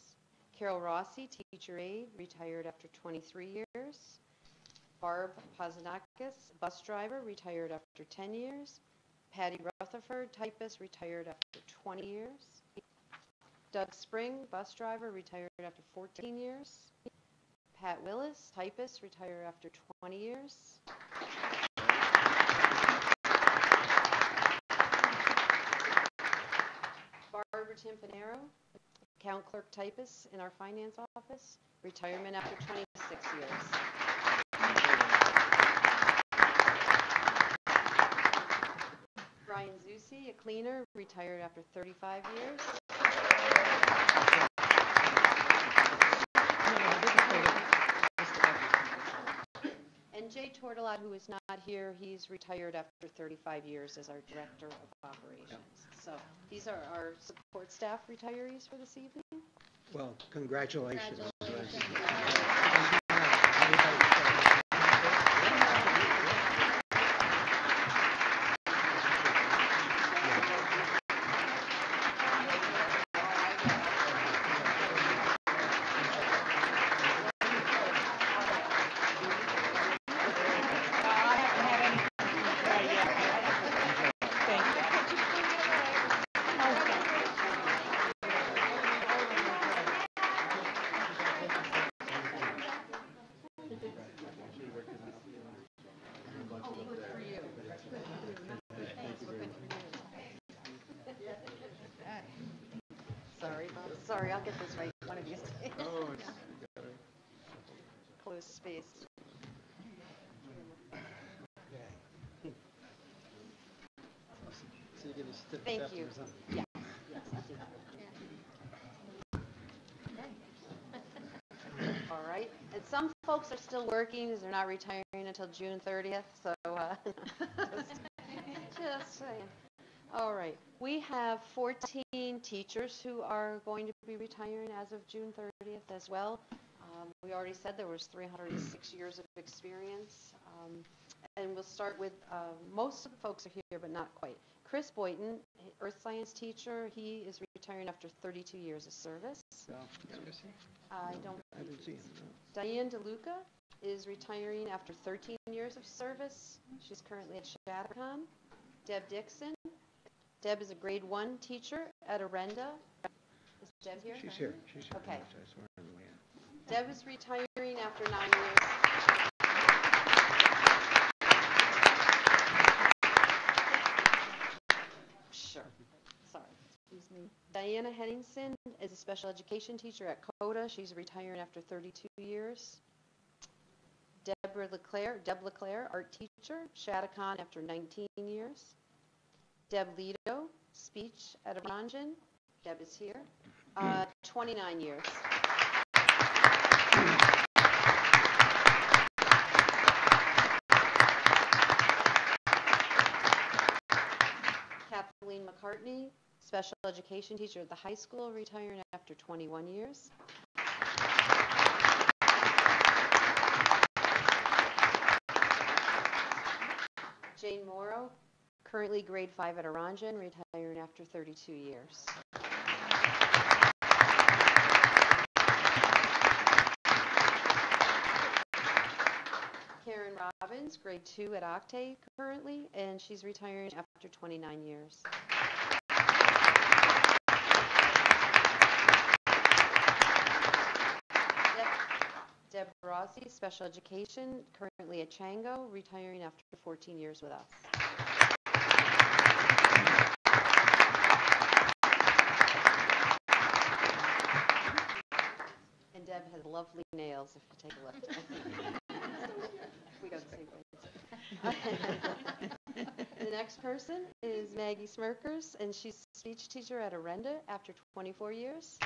Carol Rossi, teacher aide, retired after 23 years. Barb Pazanakis, bus driver, retired after 10 years. Patty Rutherford, typist, retired after 20 years. Doug Spring, bus driver, retired after 14 years. Pat Willis, typist, retired after 20 years. Barbara Timpanero, account clerk typist in our finance office, retirement after 26 years. Brian Zusi, a cleaner, retired after 35 years. And Jay Tortolot, who is not here, he's retired after 35 years as our Director of Operations. So these are our support staff retirees for this evening. Well, congratulations. Sorry, I'll get this right one of these days. Close space. So you get a certificate Thank you. afterwards, huh? Yes, I'll do that. All right. And some folks are still working, as they're not retiring until June 30th, so just saying. All right. We have 14 teachers who are going to be retiring as of June 30th as well. We already said there was 306 years of experience. And we'll start with, most of the folks are here, but not quite. Chris Boynton, earth science teacher, he is retiring after 32 years of service. I didn't see him, no. Diane DeLuca is retiring after 13 years of service. She's currently at Shattercon. Deb Dixon. Deb is a grade 1 teacher at Arenda. Is Deb here? She's here. She's here. Okay. I saw her on the way in. Deb is retiring after 9 years. Sure. Sorry. Excuse me. Diana Henningsen is a special education teacher at CODA. She's retiring after 32 years. Deb LeClaire, art teacher, Shattucon after 19 years. Deb Lido, speech at Aranjan. Deb is here. 29 years. Kathleen McCartney, special education teacher at the high school, retiring after 21 years. Jane Morrow, currently grade 5 at Aranjan, retiring after 32 years. Karen Robbins, grade 2 at Octave currently, and she's retiring after 29 years. Deb Rossi, special education, currently at Chango, retiring after 14 years with us. And Deb has lovely nails, if you take a look. We got the same things. The next person is Maggie Smirkers, and she's a speech teacher at Arenda after 24 years.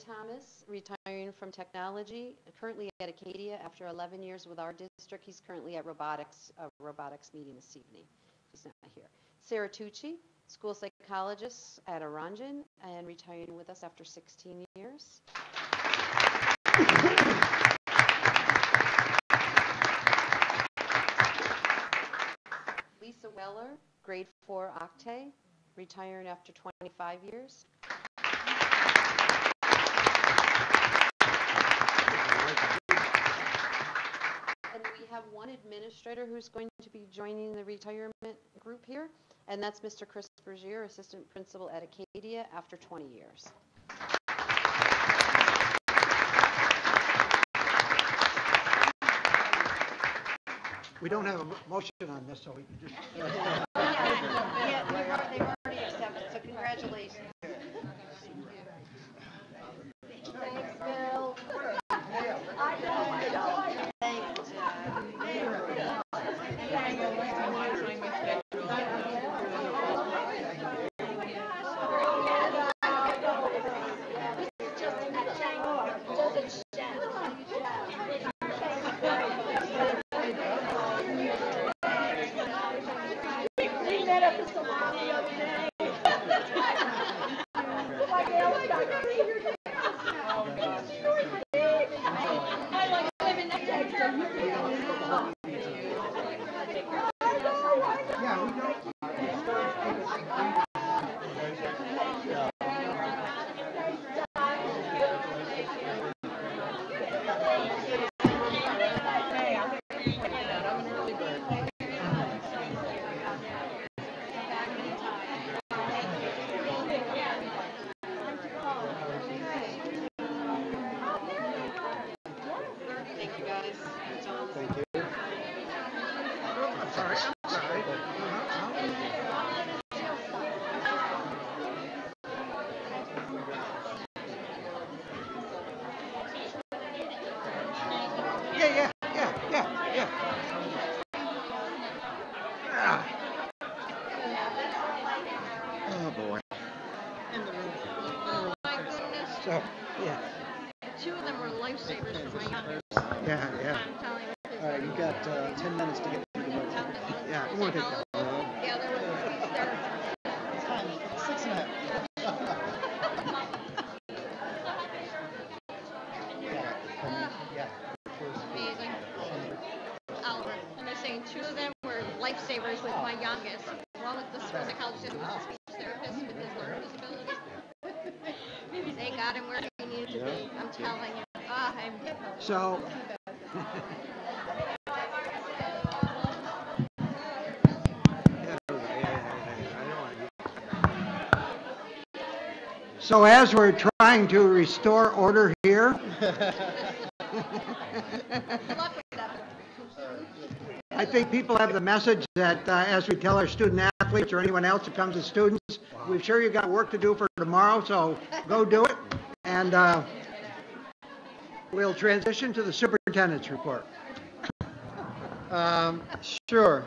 Thomas, retiring from technology, currently at Acadia after 11 years with our district. He's currently at robotics, a robotics meeting this evening. He's not here. Sarah Tucci, school psychologist at Oranjan and retiring with us after 16 years. Lisa Weller, grade 4 Octay, retiring after 25 years. And we have one administrator who's going to be joining the retirement group here, and that's Mr. Chris Bergier, assistant principal at Acadia, after 20 years. We don't have a motion on this, so we can just. Yeah, they've already accepted, so congratulations. Thanks, Bill. Thank you, guys. Thank you. I'm sorry. Yeah. Oh, boy. Oh, my goodness. So, yeah. Two of them were lifesavers for my youngest. Yeah. I'm telling you. All right, you've got 10 minutes to get through the vote. Yeah, it won't take that long. Yeah, there were. It's fine, 6.5. Yeah. Amazing. Albert. And they're saying two of them were lifesavers with my youngest. One with the school psychologist, was a speech therapist with his learning disabilities. They got him where he needed to be. I'm telling you. So. So as we're trying to restore order here, I think people have the message that as we tell our student athletes or anyone else who comes as students, we're sure you've got work to do for tomorrow, so go do it. And we'll transition to the superintendent's report. Sure.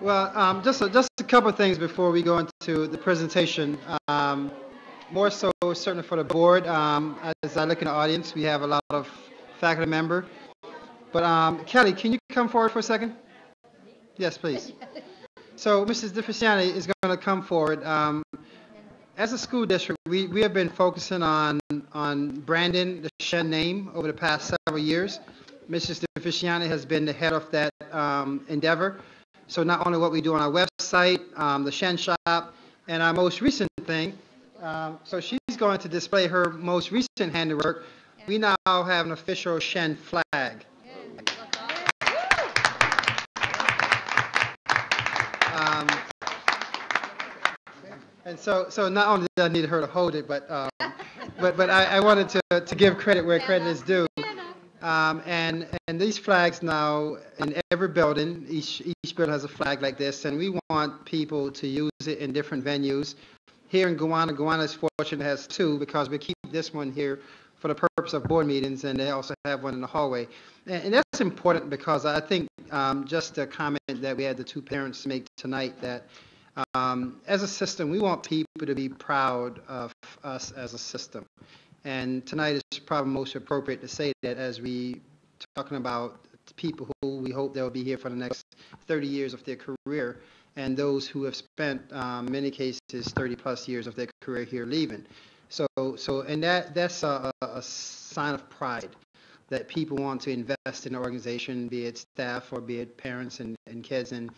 Well, just a couple of things before we go into the presentation. More so certainly for the board. As I look in the audience, we have a lot of faculty member. But Kelly, can you come forward for a second? Yes, please. So Mrs. DeFisciani is going to come forward. As a school district, we have been focusing on branding the Shen name over the past several years. Mrs. DeFisciani has been the head of that endeavor. So not only what we do on our website, the Shen shop, and our most recent thing, so she's going to display her most recent handiwork. We now have an official Shen flag. And so not only did I need her to hold it, but I wanted to give credit where credit is due. And these flags now in every building, each building has a flag like this, and we want people to use it in different venues. Here in Guyana is fortunate has two because we keep this one here for the purpose of board meetings, and they also have one in the hallway. And that's important because I think just a comment that we had the two parents make tonight that As a system, we want people to be proud of us as a system. And tonight is probably most appropriate to say that as we talking about people who we hope they'll be here for the next 30 years of their career, and those who have spent, many cases, 30 plus years of their career here leaving. And that's a sign of pride that people want to invest in the organization, be it staff or be it parents and kids, and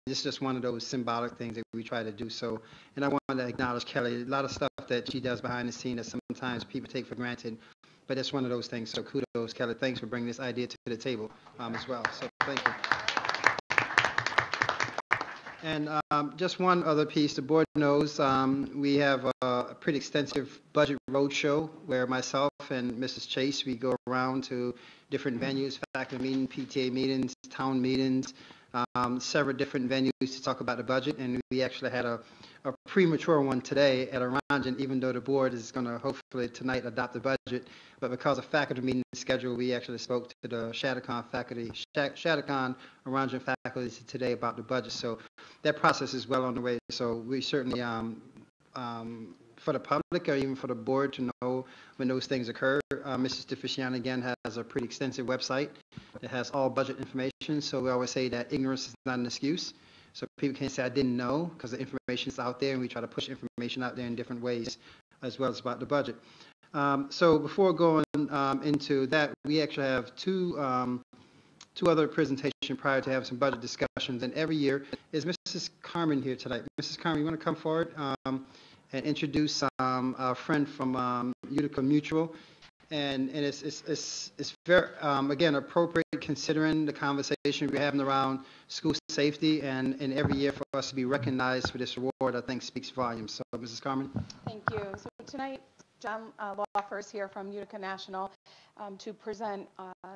it's just one of those symbolic things that we try to do. So, and I want to acknowledge Kelly, a lot of stuff that she does behind the scene that sometimes people take for granted, but it's one of those things. So kudos, Kelly. Thanks for bringing this idea to the table as well. So thank you. And just one other piece, the board knows we have a pretty extensive budget roadshow where myself and Mrs. Chase, we go around to different venues, faculty meetings, PTA meetings, town meetings, several different venues to talk about the budget. And we actually had a premature one today at Orangen, even though the board is going to hopefully tonight adopt the budget. But because of faculty meeting schedule, we actually spoke to the Shattuckon faculty, Shattuckon Orangen faculty today about the budget. So that process is well on the way. So we certainly, for the public or even for the board to know when those things occur, Mrs. DeFisciani again has a pretty extensive website that has all budget information. So we always say that ignorance is not an excuse. So people can't say I didn't know, because the information is out there, and we try to push information out there in different ways as well as about the budget. So before going into that, we actually have two other presentations prior to having some budget discussions. And every year is Mrs. Carmen here tonight. Mrs. Carmen, you want to come forward and introduce our friend from Utica Mutual? And it's very, again, appropriate considering the conversation we're having around school safety, and every year for us to be recognized for this award, I think speaks volumes. So, Mrs. Carmen. Thank you. So tonight, John Loffer is here from Utica National to present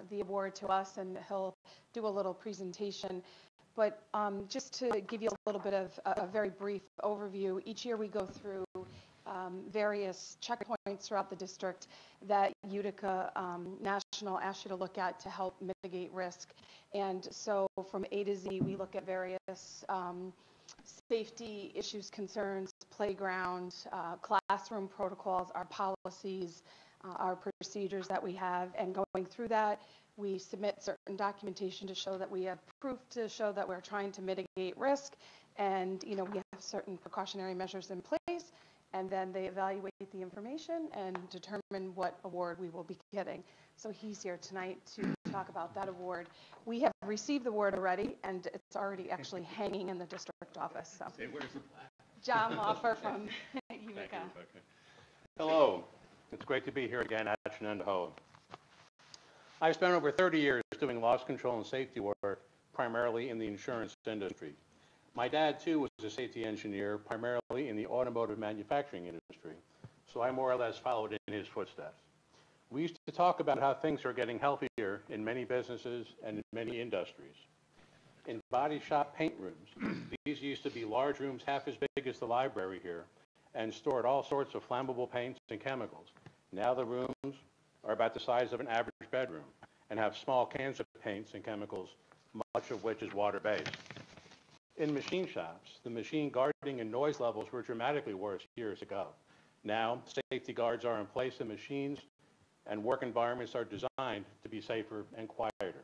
the award to us, and he'll do a little presentation. But just to give you a little bit of a very brief overview, each year we go through various checkpoints throughout the district that Utica National asks you to look at to help mitigate risk. And so from A to Z, we look at various safety issues, concerns, playground, classroom protocols, our policies, our procedures that we have. And going through that, we submit certain documentation to show that we have proof to show that we're trying to mitigate risk. And, we have certain precautionary measures in place. And then they evaluate the information and determine what award we will be getting. So he's here tonight to talk about that award. We have received the award already, and it's already actually hanging in the district office. So. Where's the plaque? John Loffer from Utica. Hello. It's great to be here again at Shenendehowa. I've spent over 30 years doing loss control and safety work, primarily in the insurance industry. My dad, too, was a safety engineer, primarily in the automotive manufacturing industry, so I more or less followed in his footsteps. We used to talk about how things are getting healthier in many businesses and in many industries. In body shop paint rooms, these used to be large rooms half as big as the library here and stored all sorts of flammable paints and chemicals. Now the rooms are about the size of an average bedroom and have small cans of paints and chemicals, much of which is water-based. In machine shops, the machine guarding and noise levels were dramatically worse years ago. Now, safety guards are in place in machines, and work environments are designed to be safer and quieter.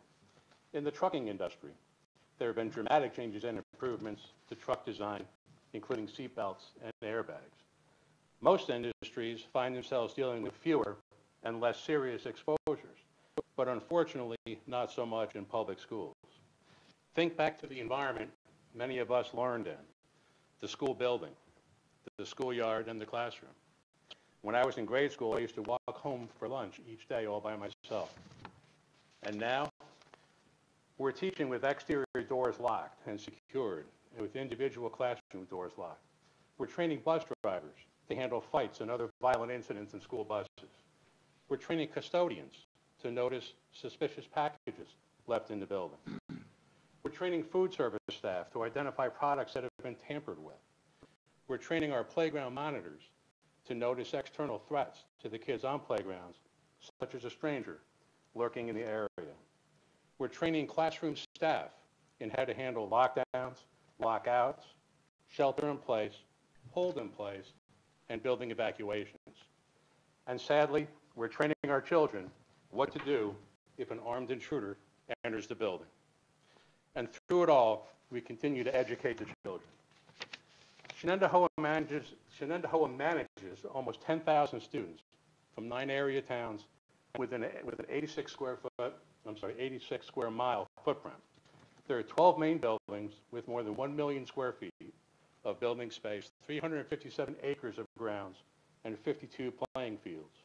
In the trucking industry, there have been dramatic changes and improvements to truck design, including seat belts and airbags. Most industries find themselves dealing with fewer and less serious exposures, but unfortunately, not so much in public schools. Think back to the environment many of us learned in: the school building, the schoolyard, and the classroom. When I was in grade school, I used to walk home for lunch each day all by myself. And now, we're teaching with exterior doors locked and secured, and with individual classroom doors locked. We're training bus drivers to handle fights and other violent incidents in school buses. We're training custodians to notice suspicious packages left in the building. We're training food service staff to identify products that have been tampered with. We're training our playground monitors to notice external threats to the kids on playgrounds, such as a stranger lurking in the area. We're training classroom staff in how to handle lockdowns, lockouts, shelter in place, hold in place, and building evacuations. And sadly, we're training our children what to do if an armed intruder enters the building. And through it all, we continue to educate the children. Shenendehowa manages almost 10,000 students from 9 area towns with an 86 square mile footprint. There are 12 main buildings with more than 1 million square feet of building space, 357 acres of grounds, and 52 playing fields.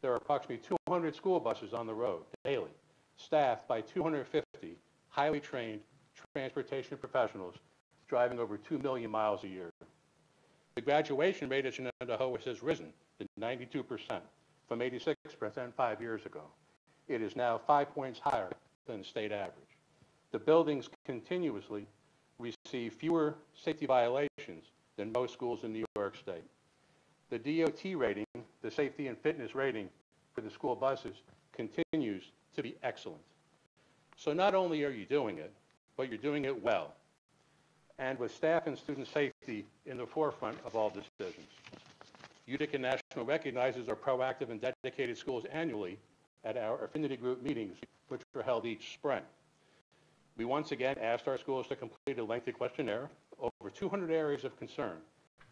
There are approximately 200 school buses on the road daily, staffed by 250 highly trained transportation professionals driving over 2 million miles a year. The graduation rate at Shenendehowa has risen to 92% from 86% 5 years ago. It is now 5 points higher than the state average. The buildings continuously receive fewer safety violations than most schools in New York State. The DOT rating, the safety and fitness rating for the school buses, continues to be excellent. So not only are you doing it, but you're doing it well, and with staff and student safety in the forefront of all decisions. Utica National recognizes our proactive and dedicated schools annually at our affinity group meetings, which are held each spring. We once again asked our schools to complete a lengthy questionnaire over 200 areas of concern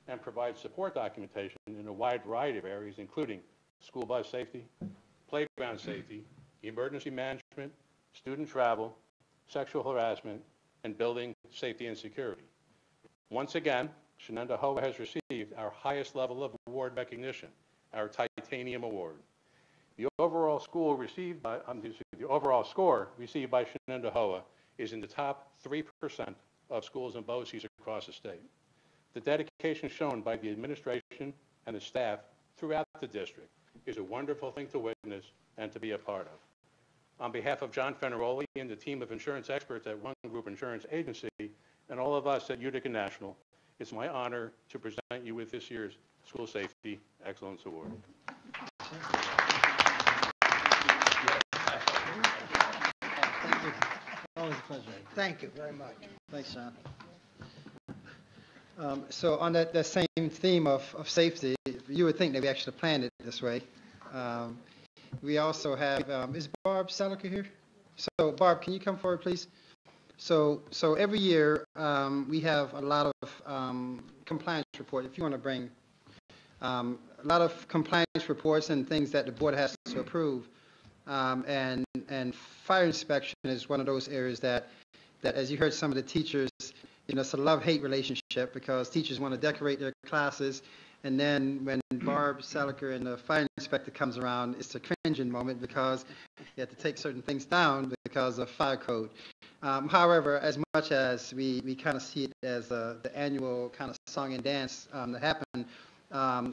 and provide support documentation in a wide variety of areas, including school bus safety, playground safety, emergency management, student travel, sexual harassment, and building safety and security. Once again, Shenendehowa has received our highest level of award recognition, our Titanium Award. The overall score received by Shenendehowa is in the top 3% of schools and BOCES across the state. The dedication shown by the administration and the staff throughout the district is a wonderful thing to witness and to be a part of. On behalf of John Fenaroli and the team of insurance experts at One Group Insurance Agency and all of us at Utica National, it's my honor to present you with this year's School Safety Excellence Award. Thank you. Always a pleasure. Thank you very much. Thanks, John. So on that same theme of safety, you would think that we actually planned it this way. We also have, is Barb Seliker here? So Barb, can you come forward, please? So every year we have a lot of compliance report. If you want to bring a lot of compliance reports and things that the board has to approve. And fire inspection is one of those areas that as you heard some of the teachers, it's a love-hate relationship because teachers want to decorate their classes, and then when Barb Seliker and the fire inspector comes around, it's a cringing moment because you have to take certain things down because of fire code. However, as much as we kind of see it as the annual kind of song and dance that happen,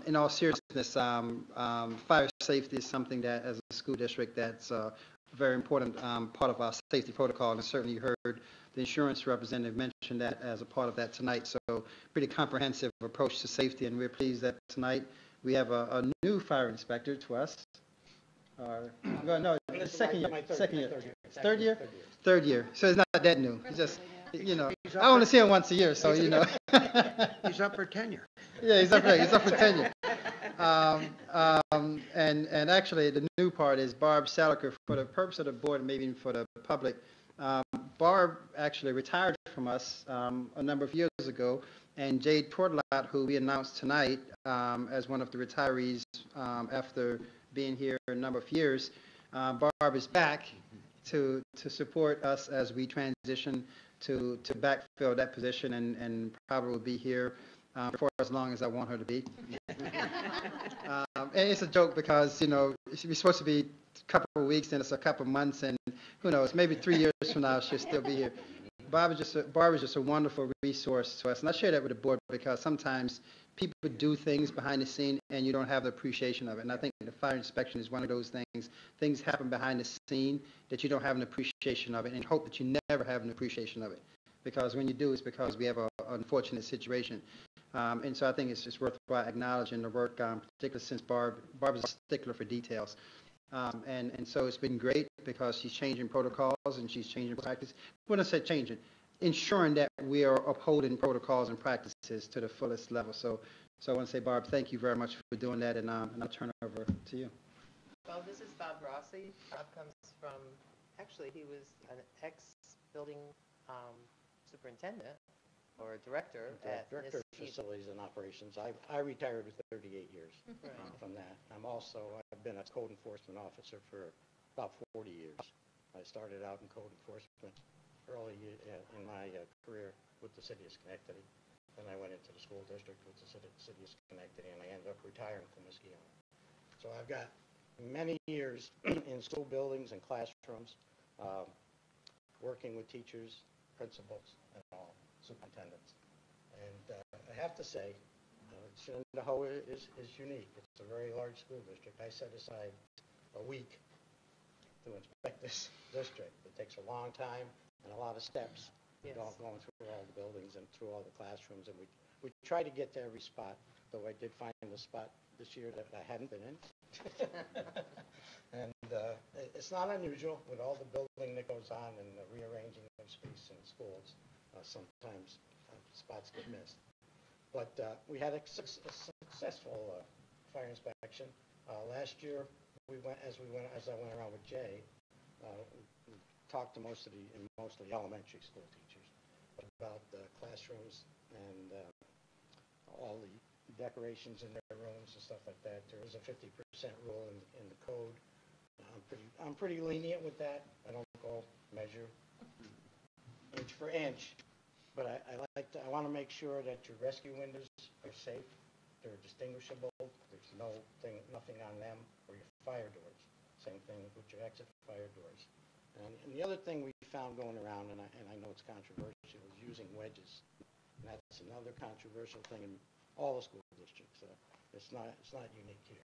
in all seriousness, fire safety is something that, as a school district, that's a very important part of our safety protocol, and certainly you heard the insurance representative mention that as a part of that tonight. So pretty comprehensive approach to safety, and we're pleased that tonight we have a new fire inspector to us. No, second year. Third year. So it's not that new. It's just, I only see him once a year, so He's up for tenure. Yeah, he's up for tenure. And actually, the new part is Barb Seliker. For the purpose of the board, maybe even for the public, Barb actually retired from us a number of years ago, and Jade Tortlot, who we announced tonight as one of the retirees after being here a number of years, Barb is back to support us as we transition to backfill that position, and probably will be here for as long as I want her to be. And it's a joke because, we're supposed to be a couple of weeks, and it's a couple of months, and who knows, maybe 3 years from now she'll still be here. Barb is just a wonderful resource to us, and I share that with the board because sometimes people do things behind the scene and you don't have the appreciation of it. And I think the fire inspection is one of those things. Things happen behind the scene that you don't have an appreciation of it, and hope that you never have an appreciation of it. Because when you do, it's because we have an unfortunate situation. And so I think it's just worthwhile acknowledging the work, particularly since Barb is a stickler for details. And so it's been great because she's changing protocols and she's changing practice. I wouldn't say changing. ensuring that we are upholding protocols and practices to the fullest level. So I want to say, Barb, thank you very much for doing that, and I'll turn it over to you. Well, this is Bob Rossi. Bob comes from, actually, he was an ex-building superintendent or director at Director of Niskayuna. Facilities and Operations. I retired with 38 years from that. I've been a code enforcement officer for about 40 years. I started out in code enforcement early in my career with the city of Schenectady. Then I went into the school district with the city of Schenectady, and I ended up retiring from Niskayuna. So I've got many years in school buildings and classrooms, working with teachers, principals, and all, superintendents. And I have to say, Shenendehowa is unique. It's a very large school district. I set aside a week to inspect this district. It takes a long time and a lot of steps, going through all the buildings and through all the classrooms. And we try to get to every spot, though I did find a spot this year that I hadn't been in. And it's not unusual with all the building that goes on and the rearranging of space in schools. Sometimes spots get missed. But we had a successful fire inspection. Last year, as I went around with Jay, we talked to mostly elementary school teachers about the classrooms and all the decorations in their rooms and stuff like that. There is a 50% rule in the code. I'm pretty lenient with that. I don't go measure inch for inch, but I want to make sure that your rescue windows are safe. They're distinguishable. There's nothing on them, or your fire doors. Same thing with your exit fire doors. And the other thing we found going around, and I know it's controversial, is using wedges. And that's another controversial thing in all the school districts. It's not unique here.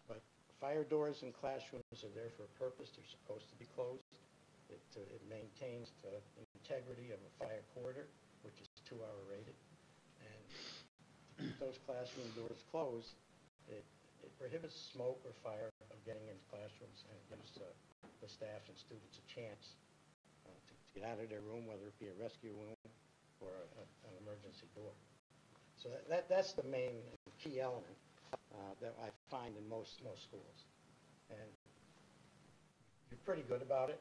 But fire doors in classrooms are there for a purpose. They're supposed to be closed. It maintains the integrity of a fire corridor, which is 2-hour rated. And if those classroom doors close, it prohibits smoke or fire of getting into classrooms, and it gives the staff and students a chance to get out of their room, whether it be a rescue room or an emergency door. So that's the main key element that I find in most schools. And you're pretty good about it.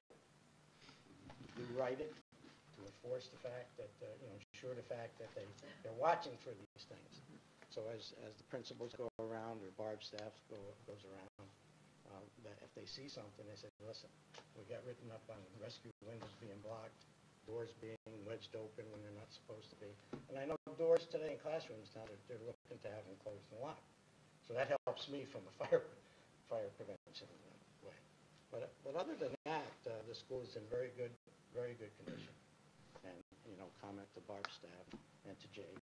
You write it to enforce the fact that, ensure the fact that they're watching for these things. So as the principals go around or Barb's staff goes around, that if they see something, they say, listen, we got written up on rescue windows being blocked, doors being wedged open when they're not supposed to be. And I know doors today in classrooms now, they're looking to have them closed and locked. So that helps me from a fire prevention way. But other than that, the school is in very good condition. And, comment to Barb's staff and to Jay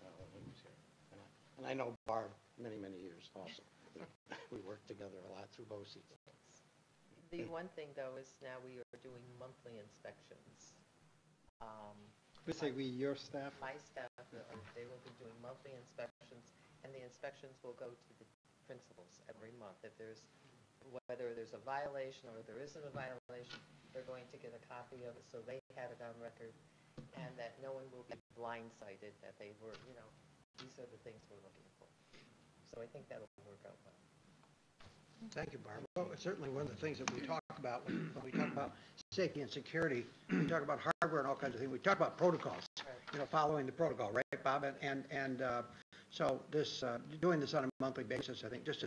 when he was here. And I know Barb many years also. We worked together a lot through BOCES. The one thing, though, is now we are doing monthly inspections. We say we, your staff? My staff, they will be doing monthly inspections, and the inspections will go to the principals every month. Whether there's a violation or there isn't a violation, they're going to get a copy of it so they have it on record, and that no one will be blindsided that they were, these are the things we're looking for. So I think that'll work out well. Thank you, Barb. Well, it's certainly one of the things that we talk about when we talk about safety and security. We talk about hardware and all kinds of things. We talk about protocols, following the protocol, right, Bob? And so this doing this on a monthly basis, I think, just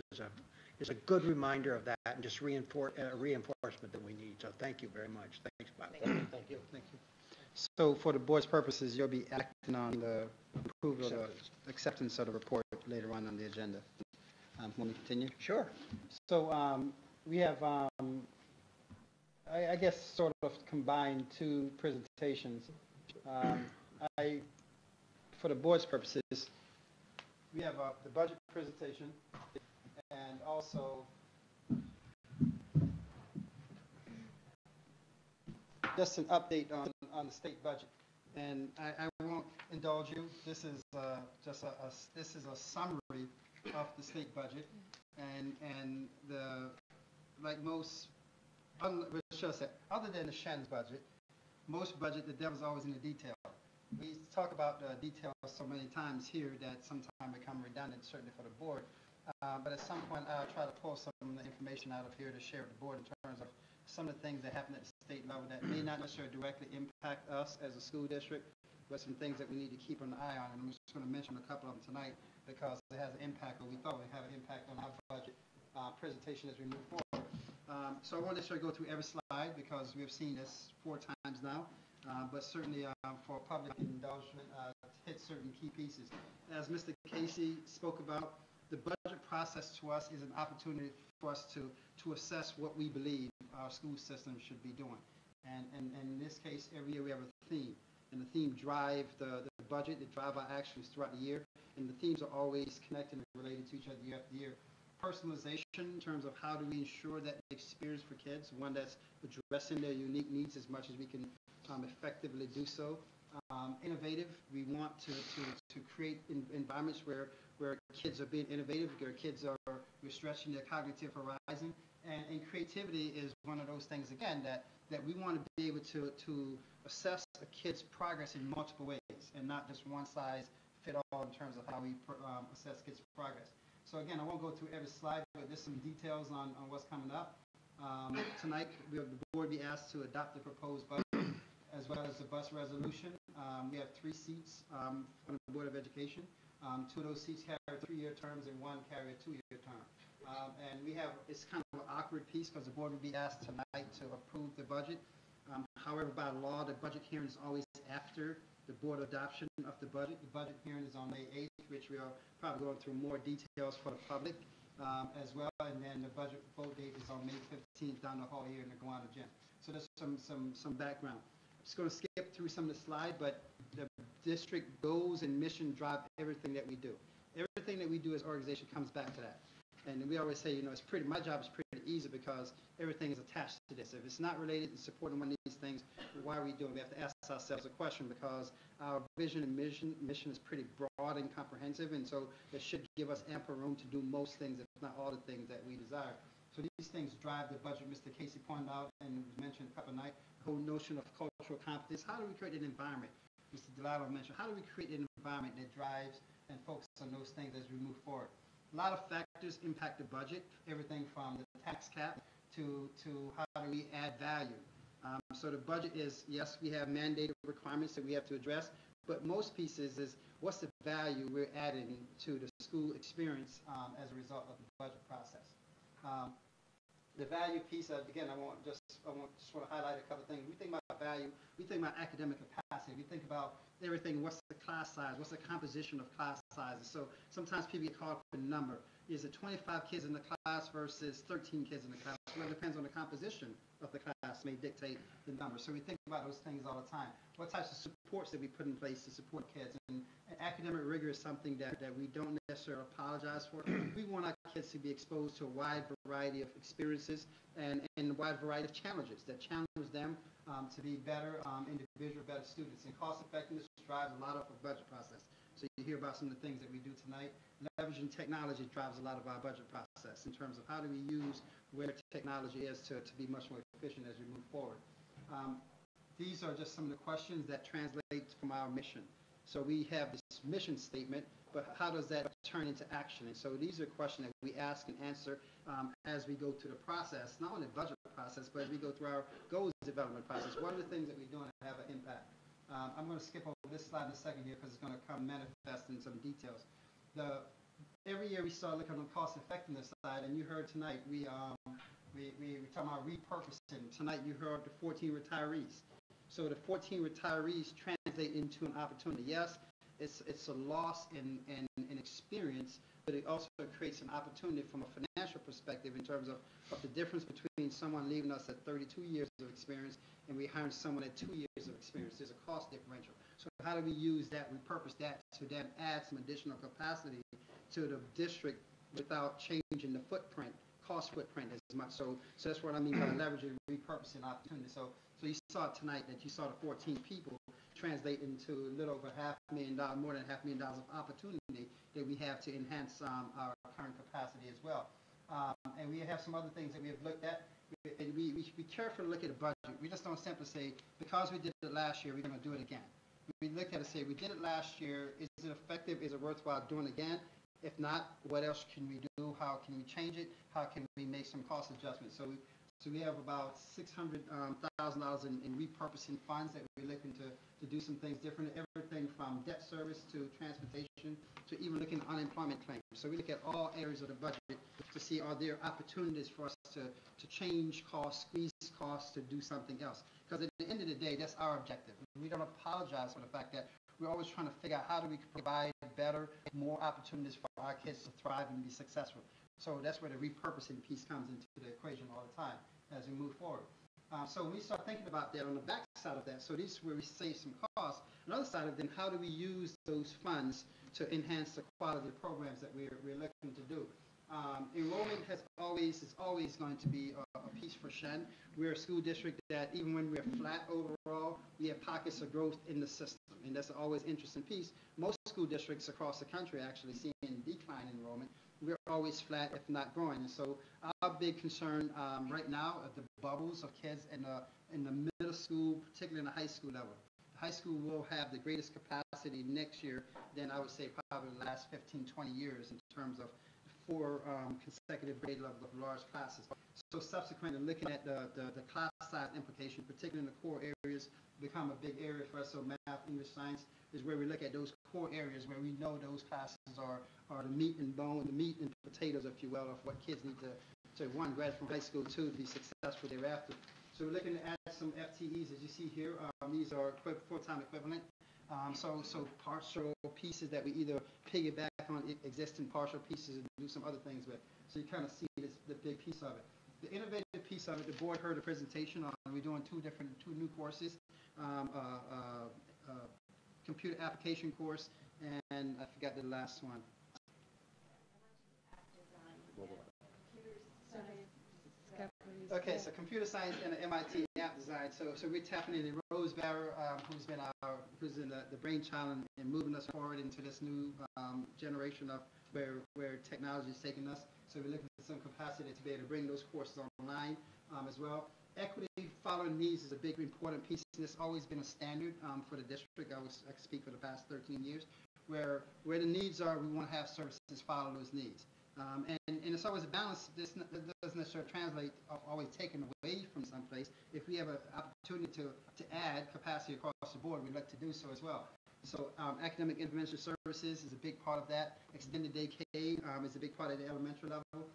is a good reminder of that and just reinforcement that we need. So thank you very much. Thanks, Bob. Thank you. So for the board's purposes, you'll be acting on the approval of the acceptance of the report later on the agenda. Want me to continue? Sure. So we have, I guess, sort of combined two presentations. For the board's purposes, we have the budget presentation and also just an update on the state budget. And I won't indulge you. This is just this is a summary of the state budget, and like most, other than the Shen's budget, most budget, the devil's always in the detail. We talk about the details so many times here that sometimes become redundant, certainly for the board. But at some point, I'll try to pull some of the information out of here to share with the board in terms of some of the things that happen at the state level that may not necessarily directly impact us as a school district, but some things that we need to keep an eye on. And I'm just going to mention a couple of them tonight because it has an impact, or we thought it would have an impact on our budget presentation as we move forward. So I won't necessarily go through every slide because we've seen this 4 times now, but certainly for public indulgement, hit certain key pieces. As Mr. Casey spoke about, the budget process to us is an opportunity for us to assess what we believe our school system should be doing. And in this case, every year we have a theme, and the theme drive the budget, it drive our actions throughout the year, and the themes are always connected and related to each other year after year. Personalization in terms of how do we ensure that experience for kids, one that's addressing their unique needs as much as we can effectively do so. Innovative, we want to create environments where kids are being innovative, where kids are stretching their cognitive horizon, and creativity is one of those things, again, that we want to be able to assess a kid's progress in multiple ways, and not just one size fit all in terms of how we assess kids' progress. So again, I won't go through every slide, but there's some details on what's coming up. Tonight, the board will be asked to adopt the proposed budget, as well as the bus resolution. We have 3 seats on the Board of Education. 2 of those seats carry 3-year terms and 1 carry a 2-year term. And it's kind of an awkward piece because the board will be asked tonight to approve the budget. However, by law, the budget hearing is always after the board adoption of the budget. The budget hearing is on May 8th, which we are probably going through more details for the public as well. And then the budget vote date is on May 15th down the hall here in the Guana Gym. So there's some background. I'm just going to skip through some of the slide, but the district goals and mission drive everything that we do. Everything that we do as an organization comes back to that. And we always say, my job is pretty easy because everything is attached to this. If it's not related to supporting one of these things, why are we doing it? We have to ask ourselves a question because our vision and mission is pretty broad and comprehensive, and so it should give us ample room to do most things, if not all the things that we desire. So these things drive the budget. Mr. Casey pointed out, and it was mentioned a couple of nights, the whole notion of cultural competence. How do we create an environment? Mr. Delano mentioned, how do we create an environment that drives and focuses on those things as we move forward? A lot of factors impact the budget, everything from the tax cap to how do we add value. So the budget is, yes, we have mandated requirements that we have to address, but most pieces is what's the value we're adding to the school experience as a result of the budget process. The value piece, again, I just want to highlight a couple of things. We think about value, we think about academic capacity, we think about everything, what's the class size, what's the composition of class sizes. So sometimes people get caught up in number. Is it 25 kids in the class versus 13 kids in the class? Well, it depends on the composition of the class may dictate the number. So we think about those things all the time. What types of supports that we put in place to support kids? And academic rigor is something that we don't necessarily apologize for. We want our kids to be exposed to a wide variety of experiences and a wide variety of challenges that challenge them to be better individual, better students. And cost effectiveness drives a lot of the budget process. So you hear about some of the things that we do tonight. Leveraging technology drives a lot of our budget process in terms of how do we use where technology is to be much more efficient as we move forward. These are just some of the questions that translate from our mission. So we have this mission statement, but how does that turn into action? And so these are questions that we ask and answer as we go through the process, not only the budget process, but as we go through our goals development process. What are the things that we're doing that have an impact? I'm going to skip over this slide in a second here because it's going to come manifest in some details. Every year we start looking on the cost effectiveness side, and you heard tonight we're talking about repurposing. Tonight you heard the 14 retirees. So the 14 retirees translate into an opportunity. Yes, it's a loss in experience, but it also creates an opportunity from a financial perspective in terms of the difference between someone leaving us at 32 years of experience and we hiring someone at 2 years of experience. There's a cost differential. So how do we use that, repurpose that to then add some additional capacity to the district without changing the footprint, cost footprint as much. So that's what I mean by leveraging repurposing opportunity. So you saw it tonight that you saw the 14 people translate into a little over $500,000, more than $500,000 of opportunity that we have to enhance our current capacity as well. And we have some other things that we have looked at. we should be careful to look at a budget. We just don't simply say, because we did it last year, we're going to do it again. We look at it and say, we did it last year. Is it effective? Is it worthwhile doing it again? If not, what else can we do? How can we change it? How can we make some cost adjustments? So we have about $600,000 in repurposing funds that we're looking to do some things different. Everything from debt service to transportation to even looking at unemployment claims. So we look at all areas of the budget to see, are there opportunities for us to change costs, squeeze costs, to do something else. Because at the end of the day, that's our objective. We don't apologize for the fact that we're always trying to figure out how do we provide better, more opportunities for our kids to thrive and be successful. So that's where the repurposing piece comes into the equation all the time as we move forward. So when we start thinking about that on the back side of that, so this is where we save some costs. Another side of then, how do we use those funds to enhance the quality of programs that we're looking to do? Enrollment is always going to be a piece for Shen. We're a school district that even when we're flat overall, we have pockets of growth in the system, and that's an always interesting piece. Most school districts across the country are actually seeing decline in enrollment. We're always flat, if not growing. And so our big concern right now are the bubbles of kids in the middle school, particularly in the high school level. The high school will have the greatest capacity next year than I would say probably the last 15, 20 years in terms of 4 consecutive grade level of large classes. So subsequently looking at the class size implication, particularly in the core areas, become a big area for us. So math, English, science is where we look at those core areas where we know those classes are the meat and bone, the meat and potatoes, if you will, of what kids need to one, graduate from high school, 2, to be successful thereafter. So we're looking to add some FTEs, as you see here. These are full-time equivalent. So partial pieces that we either piggyback on existing partial pieces and do some other things with. So you kind of see the big piece of it. The innovative piece of it, the board heard a presentation on. We're doing two new courses, computer application course, and I forgot the last one. Okay, so computer science and MIT app design. So we're tapping into Rose Barrow, who's in the brainchild and moving us forward into this new generation of where technology is taking us. So we're looking for some capacity to be able to bring those courses online as well. Equity following needs is a big important piece. It's always been a standard for the district. I speak for the past 13 years. Where the needs are, we want to have services follow those needs. And it's always a balance. This doesn't necessarily translate of always taken away from someplace. If we have an opportunity to add capacity across the board, we'd like to do so as well. So academic intervention services is a big part of that. Extended day K is a big part of the elementary level.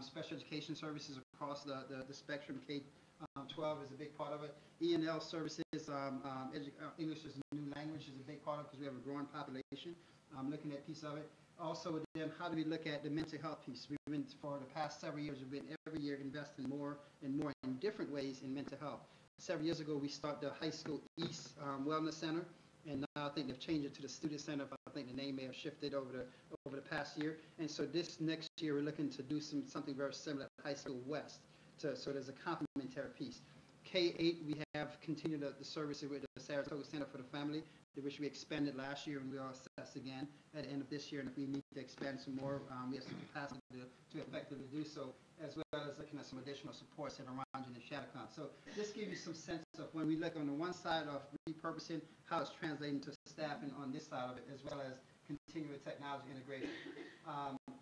Special education services across the spectrum, K-12 is a big part of it. E&L services, English as a new language is a big part of it because we have a growing population. Looking at a piece of it. Also, then, how do we look at the mental health piece? We've been, for the past several years, we've been every year investing more and more in different ways in mental health. Several years ago, we started the High School East Wellness Center, and now I think they've changed it to the Student Center. I think the name may have shifted over the past year. And so this next year, we're looking to do something very similar at High School West. So there's a complementary piece. K-8, we have continued the services with the Saratoga Center for the Family, which we expanded last year, and we'll assess again at the end of this year. And if we need to expand some more, we have some capacity to effectively do so, as well as looking at some additional supports in Orange and Shattuckon. So this gives you some sense of when we look on the one side of repurposing, how it's translating to staffing on this side of it, as well as continuing technology integration.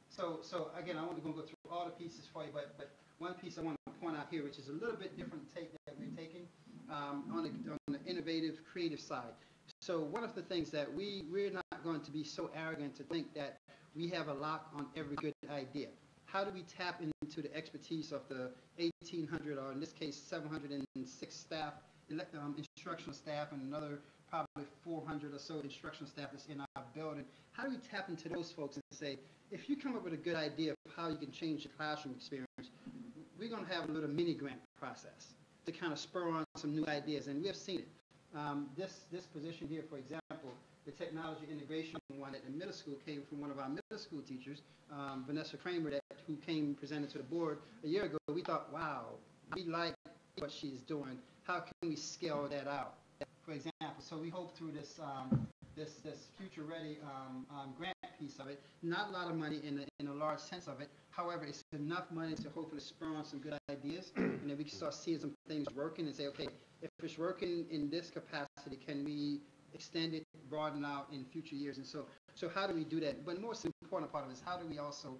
So again, I want to go through all the pieces for you, but one piece I want to point out here, which is a little bit different take that we're taking on the innovative, creative side. So one of the things that we're not going to be so arrogant to think that we have a lock on every good idea. How do we tap into the expertise of the 1,800, or in this case 706 staff, instructional staff, and another probably 400 or so instructional staff that's in our building? How do we tap into those folks and say, if you come up with a good idea of how you can change the classroom experience, we're going to have a little mini grant process to kind of spur on some new ideas, and we have seen it. This position here, for example, the technology integration one at the middle school came from one of our middle school teachers, Vanessa Kramer, who came and presented to the board a year ago. We thought, wow, we like what she's doing. How can we scale that out? For example, so we hope through this future ready grant piece of it, not a lot of money in a large sense of it. However, it's enough money to hopefully spur on some good ideas ideas, and then we can start seeing some things working and say, okay, if it's working in this capacity, can we extend it, broaden out in future years? And so how do we do that? But the most important part of it is how do we also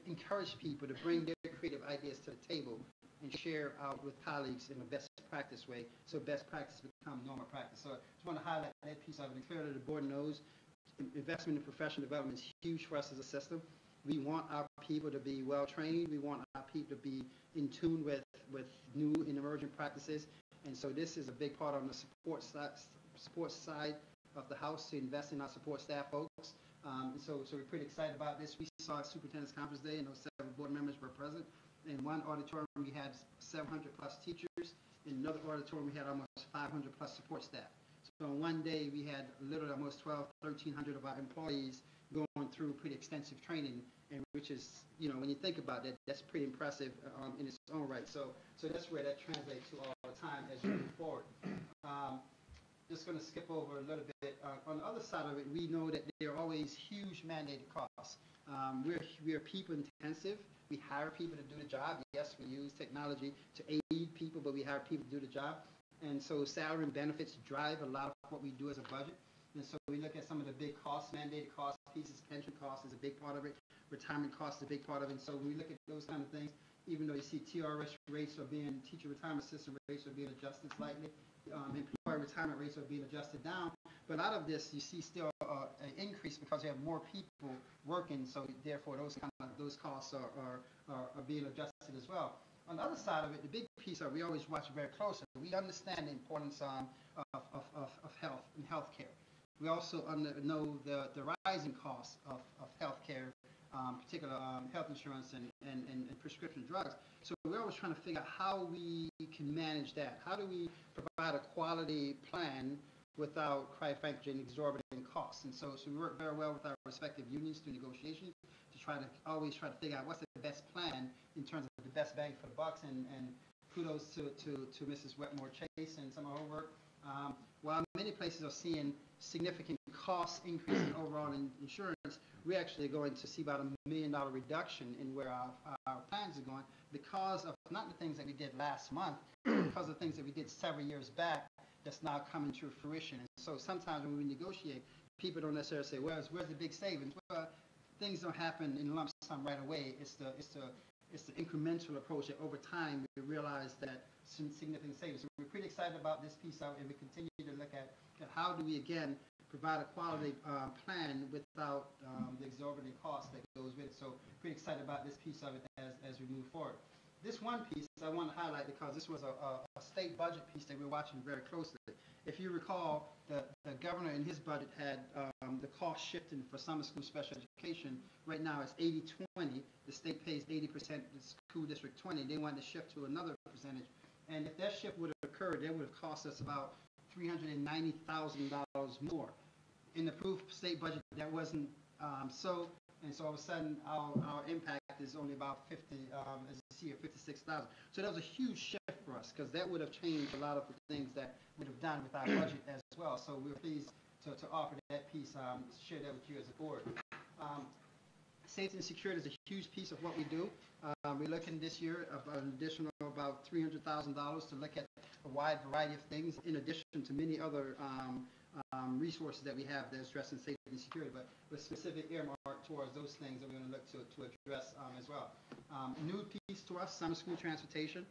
encourage people to bring their creative ideas to the table and share out with colleagues in a best practice way, so best practice become normal practice. So I just want to highlight that piece of it. And clearly the board knows investment in professional development is huge for us as a system. We want our people to be well trained. We want our people to be in tune with new and emerging practices. And so this is a big part on the support side of the house to invest in our support staff folks. And so we're pretty excited about this. We saw at Superintendent's Conference Day, and those 7 board members were present. In one auditorium, we had 700 plus teachers. In another auditorium, we had almost 500 plus support staff. So in one day, we had literally almost 1,300 of our employees going through pretty extensive training, and which is, when you think about that, that's pretty impressive in its own right. So that's where that translates to all the time as we move forward. Just going to skip over a little bit. On the other side of it, we know that there are always huge mandated costs. We are people intensive. We hire people to do the job. Yes, we use technology to aid people, but we hire people to do the job. And so salary and benefits drive a lot of what we do as a budget. And so we look at some of the big costs, mandated cost pieces. Pension cost is a big part of it. Retirement cost is a big part of it. And so when we look at those kind of things, even though you see TRS rates teacher retirement system rates are being adjusted slightly, employee retirement rates are being adjusted down. But out of this, you see still an increase because you have more people working. So therefore, those costs are being adjusted as well. On the other side of it, the big piece we always watch very closely. We understand the importance of health and healthcare. We also know the rising costs of healthcare, particular health insurance and prescription drugs. So we're always trying to figure out how we can manage that. How do we provide a quality plan without, quite frankly, exorbitant costs? And so we work very well with our respective unions through negotiations to always try to figure out what's the best plan in terms of the best bang for the bucks. And kudos to Mrs. Wetmore Chase and some of her work. While many places are seeing significant cost increase in overall insurance, we're actually going to see about $1 million reduction in where our plans are going because of not the things that we did last month, because of things that we did several years back that's now coming to fruition. And so sometimes when we negotiate, people don't necessarily say, well, where's the big savings? Well, things don't happen in lump sum right away. It's the incremental approach that over time we realize that some significant savings. So we're pretty excited about this piece of it, and we continue to look at how do we, again, provide a quality plan without the exorbitant cost that goes with it. So pretty excited about this piece of it as we move forward. This one piece I want to highlight because this was a state budget piece that we're watching very closely. If you recall, the governor in his budget had the cost shifting for summer school special education. Right now it's 80-20. The state pays 80%, the school district 20. They wanted to shift to another percentage. And if that shift would have occurred, that would have cost us about $390,000 more. In the approved state budget, that wasn't so. And so all of a sudden, our impact is only about 50, as you see here, 56,000. So that was a huge shift for us because that would have changed a lot of the things that we'd have done with our budget as well. So we're pleased to offer that piece, share that with you as a board. Safety and security is a huge piece of what we do. We're looking this year of an additional about $300,000 to look at a wide variety of things in addition to many other resources that we have that's addressing safety and security, but with specific earmark towards those things that we're going to look to address as well. New piece to us, summer school transportation.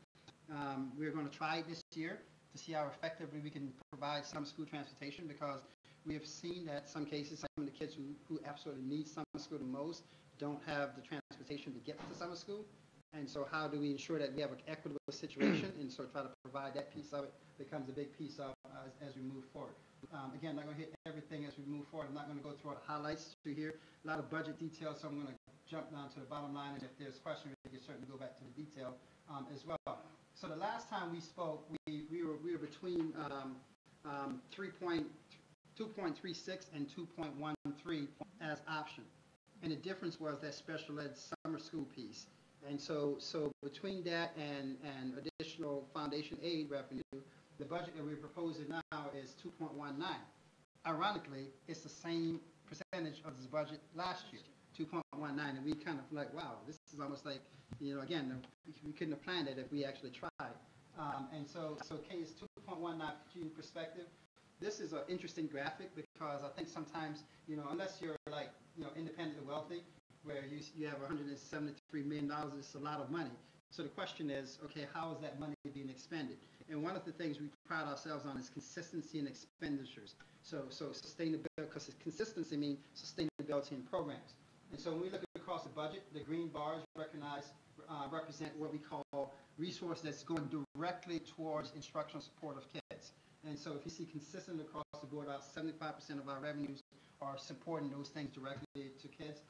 We're going to try it this year to see how effectively we can provide summer school transportation because we have seen that some cases, some of the kids who absolutely need summer school the most don't have the transportation to get to summer school. And so how do we ensure that we have an equitable situation? And so try to provide that piece of it becomes a big piece of as we move forward. Again, I'm not going to hit everything as we move forward. I'm not going to go through all the highlights through here. A lot of budget details, so I'm going to jump down to the bottom line. And if there's questions, we can certainly go back to the detail as well. So the last time we spoke, we were between 2.36 and 2.13 as option. And the difference was that special ed summer school piece. And so between that and additional foundation aid revenue, the budget that we're proposing now is 2.19. Ironically, it's the same percentage of this budget last year. 2.19, and we kind of like, wow, this is almost like, again, we couldn't have planned it if we actually tried. And so K is 2.19 for perspective. This is an interesting graphic because I think sometimes, unless you're like, independently wealthy, where you have $173 million, it's a lot of money. So the question is, okay, how is that money being expended? And one of the things we pride ourselves on is consistency in expenditures. So sustainability, because consistency means sustainability in programs. And so when we look across the budget, the green bars represent what we call resource that's going directly towards instructional support of kids. And so if you see consistent across the board, about 75% of our revenues are supporting those things directly to kids.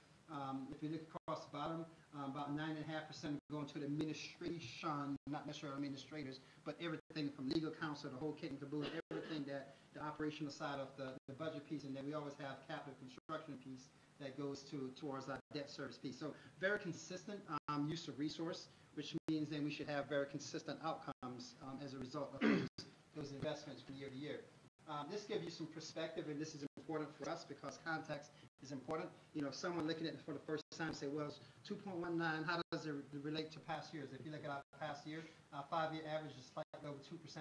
If you look across the bottom, about 9.5% going to the administration, not necessarily administrators, but everything from legal counsel, the whole kit and caboodle, everything that the operational side of the budget piece, and then we always have capital construction piece that goes towards our debt service piece. So very consistent use of resource, which means then we should have very consistent outcomes as a result of those investments from year to year. This gives you some perspective, and this is important for us because context is important. If someone looking at it for the first time say, well, it's 2.19, how does it relate to past years? If you look at our past year, our 5-year average is slightly over 2%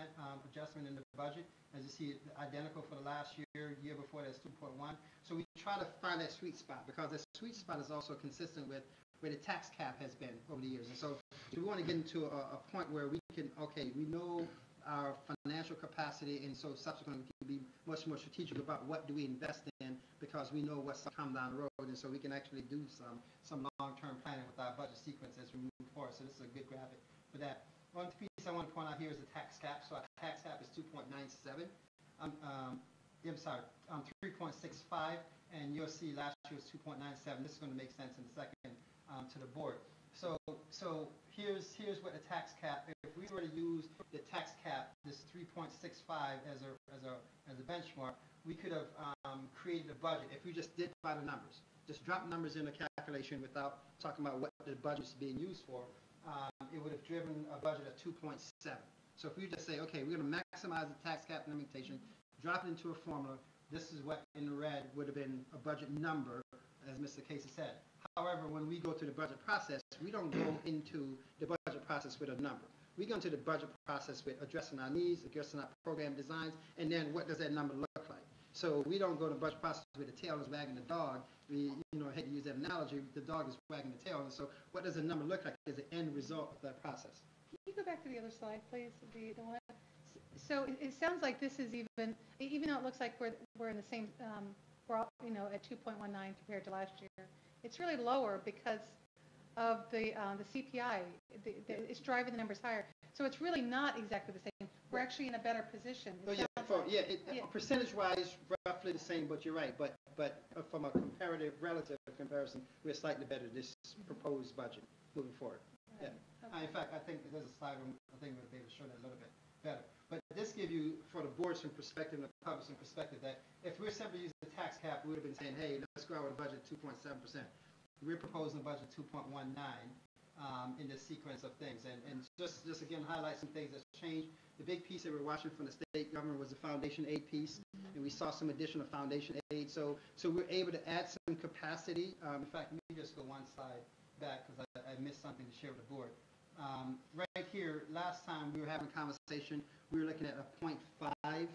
adjustment in the budget. As you see, identical for the last year before that's 2.1. So we try to find that sweet spot because that sweet spot is also consistent with where the tax cap has been over the years. And so we want to get into a point where we can, okay, we know our financial capacity, and so subsequently we can be much more strategic about what do we invest in because we know what's come down the road, and so we can actually do some long-term planning with our budget sequence as we move forward. So this is a good graphic for that. One piece I want to point out here is the tax cap. So our tax cap is 2.97. I'm sorry, 3.65, and you'll see last year was 2.97. This is going to make sense in a second to the board. So here's what the tax cap. If we were to use the tax cap, this 3.65 as a benchmark, we could have created a budget. If we just did by the numbers, just drop numbers in the calculation without talking about what the budget is being used for, it would have driven a budget of 2.7. So if we just say, okay, we're going to maximize the tax cap limitation, drop it into a formula, this is what in the red would have been a budget number, as Mr. Casey said. However, when we go through the budget process, we don't go into the budget process with a number. We go into the budget process with addressing our needs, addressing our program designs, and then what does that number look like? So we don't go to the budget process with the tail is wagging the dog. We, I hate to use that analogy, the dog is wagging the tail. And so what does the number look like as the end result of that process? Can you go back to the other slide, please? The one. So it sounds like this is even though it looks like we're in the same, we're all, at 2.19 compared to last year. It's really lower because of the CPI. It's driving the numbers higher. So it's really not exactly the same. We're actually in a better position. Percentage-wise, roughly the same, but you're right. But from a comparative, relative comparison, we're slightly better this proposed budget moving forward. Yeah. In fact, I think there's a slide I think we'll be able to show that a little bit better. But this gives you, for the board, some perspective and the public some perspective that if we're simply using the tax cap, we would have been saying, hey, let's go out with a budget of 2.7%. We're proposing a budget of 2.19 in this sequence of things. And just again, highlight some things that's changed. The big piece that we're watching from the state government was the foundation aid piece, and we saw some additional foundation aid. So we're able to add some capacity. In fact, let me just go one slide back because I missed something to share with the board. Right here, last time we were having a conversation, we were looking at a 0.5,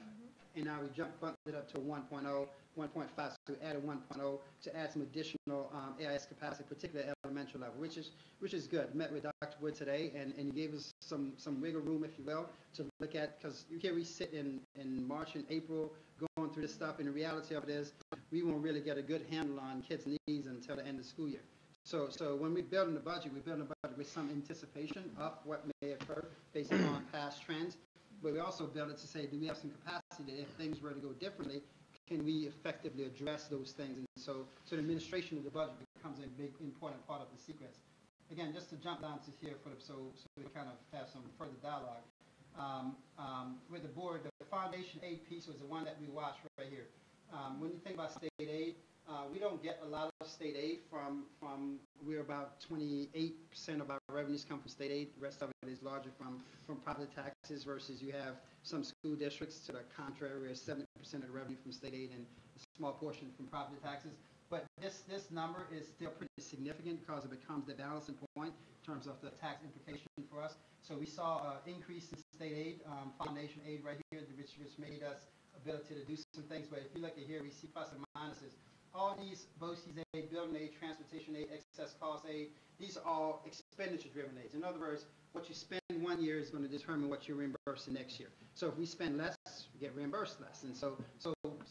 and now we bumped it up to 1.0, 1.5, so we added 1.0 to add some additional AIS capacity, particularly at elementary level, which is good. Met with Dr. Wood today, and he gave us some wiggle room, if you will, to look at, because here we sit in March and April going through this stuff, and the reality of it is we won't really get a good handle on kids' needs until the end of the school year. So when we're building the budget, we're building a budget with some anticipation of what may occur based on past trends. But we also build it to say, do we have some capacity that if things were to go differently, can we effectively address those things? And so the administration of the budget becomes a big, important part of the sequence. Again, just to jump down to here so we kind of have some further dialogue. With the board, the foundation aid piece was the one that we watched right here. When you think about state aid, we don't get a lot of state aid from we're about 28% of our revenues come from state aid. The rest of it is largely from property taxes versus you have some school districts to the contrary where 70% of the revenue from state aid and a small portion from property taxes. But this number is still pretty significant because it becomes the balancing point in terms of the tax implication for us. So we saw an increase in state aid, foundation aid right here, which made us ability to do some things. But if you look at here, we see plus and minuses. All these BOCES aid, building aid, transportation aid, excess cost aid, these are all expenditure-driven aids. In other words, what you spend one year is going to determine what you reimburse the next year. So if we spend less, we get reimbursed less. And so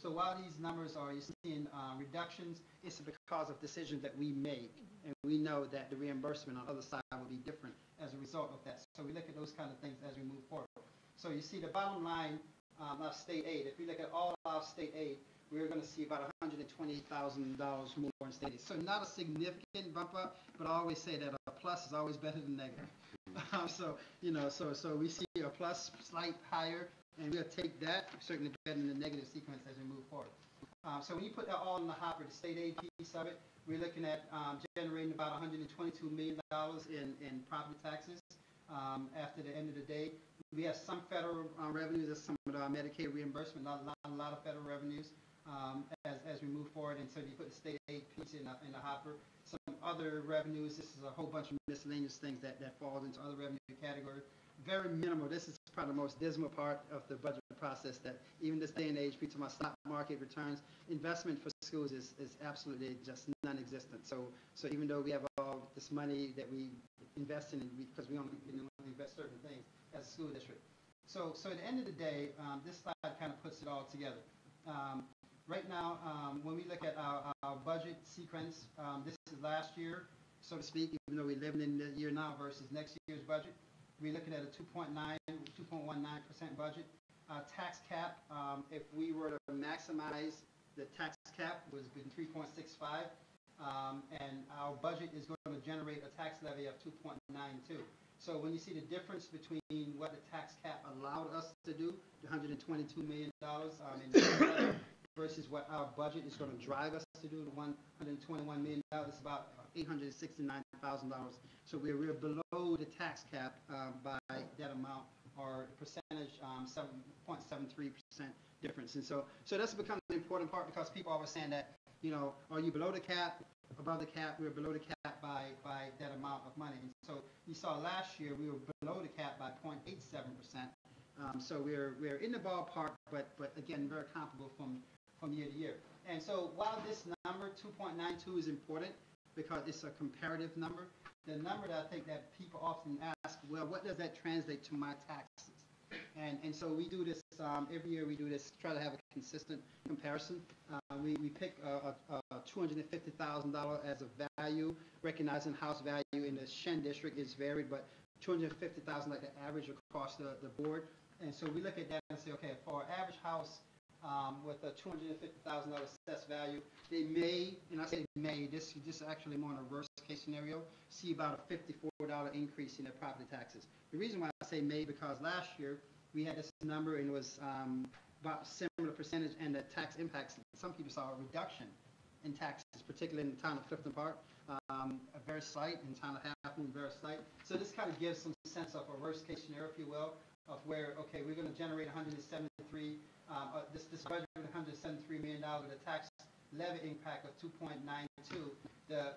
while these numbers are, you're seeing reductions, it's because of decisions that we make. And we know that the reimbursement on the other side will be different as a result of that. So we look at those kind of things as we move forward. So you see the bottom line of state aid. If we look at all our state aid, we're going to see about $128,000 more in state aid. So not a significant bump up, but I always say that a plus is always better than negative. So we see a plus slight higher, and we'll take that certainly better than the negative sequence as we move forward. So when you put that all in the hopper, the state aid piece of it, we're looking at generating about $122 million in property taxes after the end of the day. We have some federal revenues, there's some of our Medicaid reimbursement, a lot of federal revenues as we move forward. And so you put the state aid piece in the hopper. Some other revenues, this is a whole bunch of miscellaneous things that falls into other revenue categories. Very minimal. This is probably the most dismal part of the budget process, that even this day and age, people talk about stock market returns, investment for schools is absolutely just non-existent. So even though we have all this money that we invest in, because we only invest certain things as a school district. So at the end of the day, this slide kind of puts it all together. Right now, when we look at our budget sequence, this is last year, so to speak, even though we're living in the year now versus next year's budget. We're looking at a 2.19% budget. Tax cap, if we were to maximize the tax cap, was between 3.65, and our budget is going to generate a tax levy of 2.92. So when you see the difference between what the tax cap allowed us to do, the $122 million in versus what our budget is going to drive us to do, the $121 million, it's about $869,000. So we're below the tax cap by that amount, or percentage, 7.73% difference. And so that's become an important part, because people are always saying that, are you below the cap, above the cap? We're below the cap by that amount of money. And so you saw last year we were below the cap by 0.87%. So we're in the ballpark, but again, very comparable from year to year. And so while this number, 2.92, is important because it's a comparative number, the number that I think that people often ask, well, what does that translate to my taxes? And so we do this, every year we do this, try to have a consistent comparison. We pick $250,000 as a value, recognizing house value in the Shen district is varied, but $250,000 like the average across the board. And so we look at that and say, okay, for an average house with a $250,000 assessed value, they may, and I say may, this is actually more in a worst case scenario, see about a $54 increase in their property taxes. The reason why I say may, because last year we had this number and it was about a similar percentage, and the tax impacts, some people saw a reduction in taxes, particularly in the town of Clifton Park, very slight, in the town of Half Moon, very slight. So this kind of gives some sense of a worst case scenario, if you will, of where, okay, we're going to generate this budget of $173 million with a tax levy impact of 2.92. The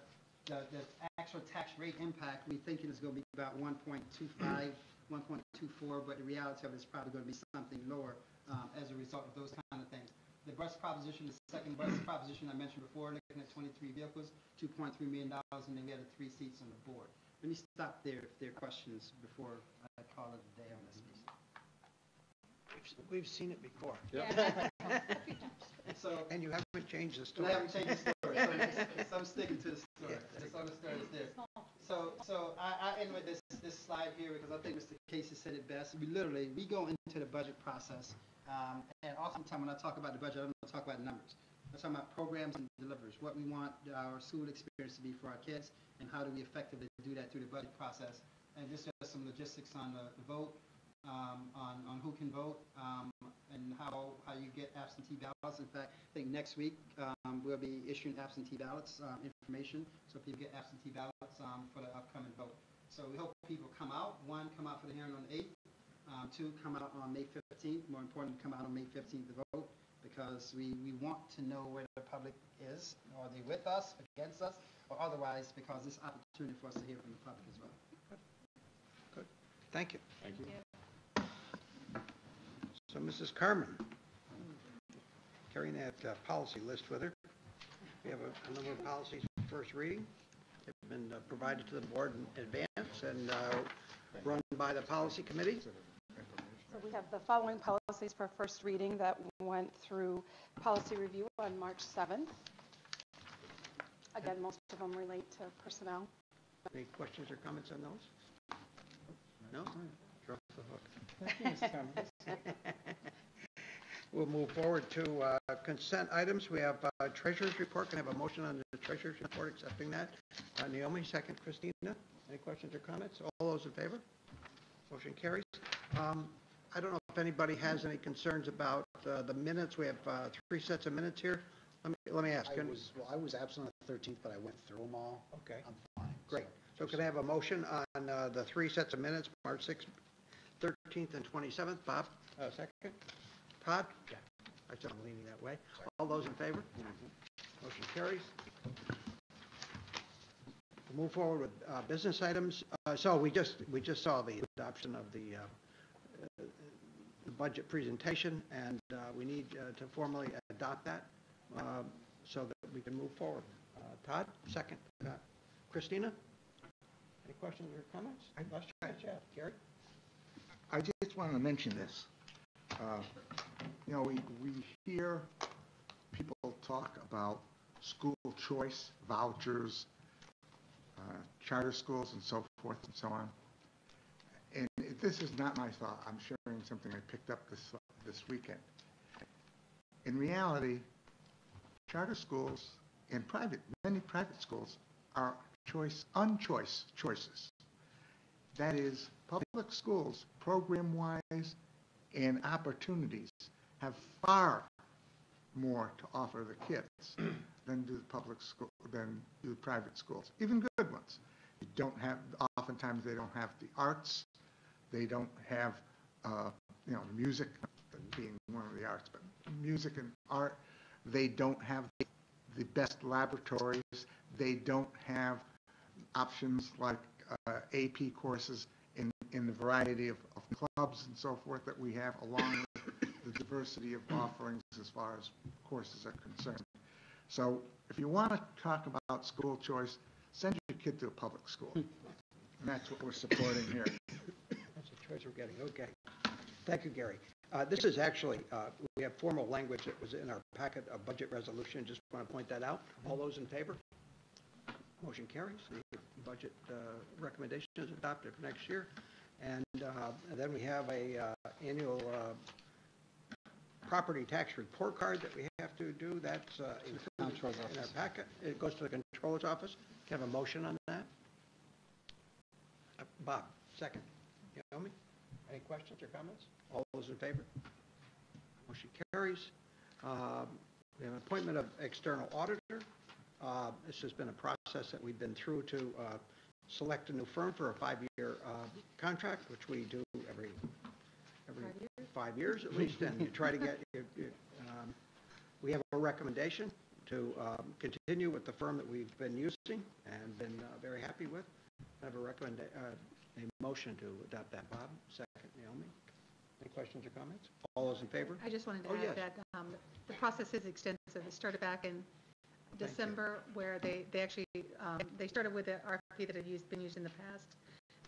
actual tax rate impact, we think it is going to be about 1.25, 1.24, but the reality of it is probably going to be something lower as a result of those kind of things. The bus proposition, the second bus proposition I mentioned before, looking at 23 vehicles, $2.3 million, and then we had 3 seats on the board. Let me stop there if there are questions before I call it a day on this piece. We've seen it before. Yep. And you haven't changed the story. I haven't changed the story, so I'm sticking to the story. It's on the story is there. So I end with this slide here because I think Mr. Casey said it best. We go into the budget process, and oftentimes when I talk about the budget, I don't talk about numbers. I'm talking about programs and deliveries, what we want our school experience to be for our kids, and how do we effectively do that through the budget process. And just some logistics on the vote, on who can vote, and how you get absentee ballots. In fact, I think next week we'll be issuing absentee ballots information, so people get absentee ballots for the upcoming vote. So we hope people come out. 1, come out for the hearing on the 8th. 2, come out on May 15th. More important, come out on May 15th to vote, because because we want to know where the public is. Are they with us, against us, or otherwise, because this opportunity for us to hear from the public as well. Good. Thank you. Thank you. So Mrs. Carmen, carrying that policy list with her. We have a number of policies for first reading. They've been provided to the board in advance and run by the policy committee. So we have the following policies for first reading that went through policy review on March 7th. Again, most of them relate to personnel. Any questions or comments on those? No? You're off the hook. Thank you, Mr. Chairman. We'll move forward to consent items. We have treasurer's report. Can I have a motion on the treasurer's report accepting that? Naomi, second. Christina, any questions or comments? All those in favor? Motion carries. I don't know if anybody has any concerns about the minutes. We have 3 sets of minutes here. Let me ask. I was absent on the 13th, but I went through them all. Okay. I'm fine. Great. So can I have a motion on the 3 sets of minutes, March 6th, 13th, and 27th? Bob, second. Todd? Yeah. I said I'm leaning that way. Sorry. All those in favor? Motion carries. We'll move forward with business items. So we just saw the adoption of the budget presentation, and we need to formally adopt that so that we can move forward. Todd, second. Christina? Any questions or comments? Let's try to chat. Gary? I just want to mention this. You know, we hear people talk about school choice, vouchers, charter schools, and so forth and so on. And this is not my thought. I'm sharing something I picked up this weekend. In reality, charter schools and many private schools are unchoice choices. That is, public schools, program-wise and opportunities, have far more to offer the kids than do the private schools, even good ones. You don't have, oftentimes they don't have the arts, they don't have, you know, music being one of the arts, but music and art. They don't have the best laboratories. They don't have options like AP courses in the variety of clubs and so forth that we have, along with the diversity of offerings as far as courses are concerned. So if you want to talk about school choice, send your kid to a public school. And that's what we're supporting here. That's a choice we're getting. Okay. Thank you, Gary. This is actually, we have formal language that was in our packet of budget resolution. Just want to point that out. All those in favor? Motion carries. The budget recommendation is adopted for next year. And then we have a annual property tax report card that we have to do. That's included in our packet. It goes to the controller's office. Can I have a motion on that? Bob, second. Naomi, any questions or comments? All those in favor? Motion carries. We have an appointment of external auditor. This has been a process that we've been through to select a new firm for a 5-year contract, which we do every 5 years at least, and you try to get, we have a recommendation to continue with the firm that we've been using and been very happy with. I have a motion to adopt that. Bob, second. Naomi, any questions or comments? All those in favor? I just wanted to add that the process is extensive. It started back in December, where they actually they started with an RFP that had been used in the past.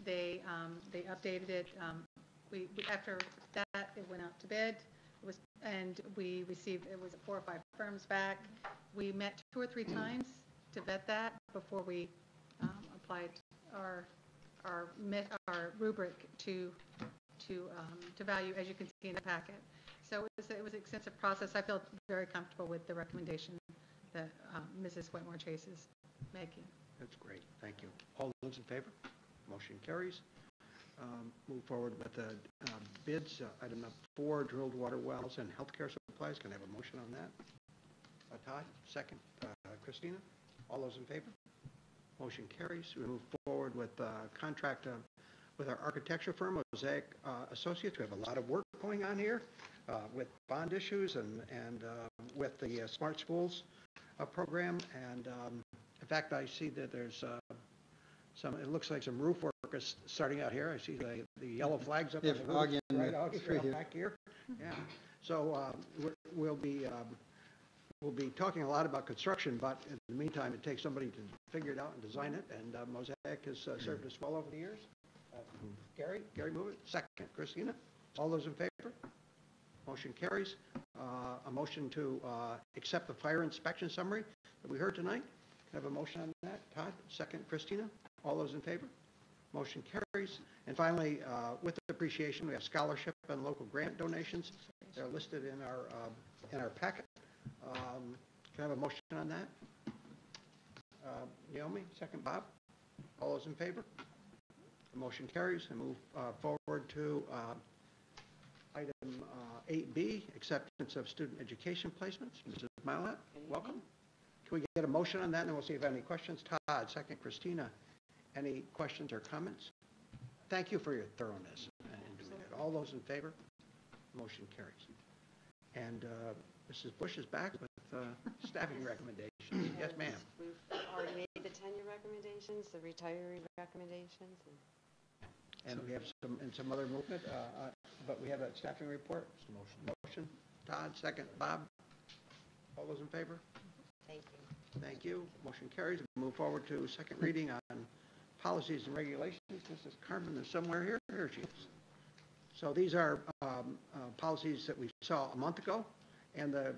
They updated it. We after that it went out to bid. And we received 4 or 5 firms back. We met 2 or 3 times to vet that before we applied our rubric to value, as you can see in the packet. So it was an extensive process. I feel very comfortable with the recommendation that Mrs. Whitmore Chase is making. That's great. Thank you. All those in favor? Motion carries. Move forward with the bids. Item number 4, drilled water wells and healthcare supplies. Can I have a motion on that? Todd, second. Christina, all those in favor? Motion carries. We move forward with contract with our architecture firm, Mosaic Associates. We have a lot of work going on here. with bond issues and with the Smart Schools program. And in fact, I see that there's it looks like some roof work is starting out here. I see the yellow flags up on the roof. Right out here, back here. Yeah. So we'll be talking a lot about construction, but in the meantime, it takes somebody to figure it out and design it, and Mosaic has served us well over the years. Gary, move it. Second, Christina. All those in favor? Motion carries. A motion to accept the fire inspection summary that we heard tonight. Can I have a motion on that? Todd, second, Christina. All those in favor? Motion carries. And finally, with appreciation, we have scholarship and local grant donations. They're listed in our packet. Can I have a motion on that? Naomi, second, Bob. All those in favor? The motion carries. And move forward to item 8B, acceptance of student education placements. Mrs. Milat, welcome. Can we get a motion on that, and then we'll see if I have any questions? Todd, second, Christina. Any questions or comments? Thank you for your thoroughness in doing it. All those in favor? Motion carries. And Mrs. Bush is back with staffing recommendations. Yes, ma'am. We've already made the tenure recommendations, the retiree recommendations. And we have some other movement, but we have a staffing report. Motion. Todd, second. Bob? All those in favor? Thank you. Thank you. Motion carries. We'll move forward to second reading on policies and regulations. Mrs. Carmen is somewhere here. Here she is. So these are policies that we saw a month ago, and the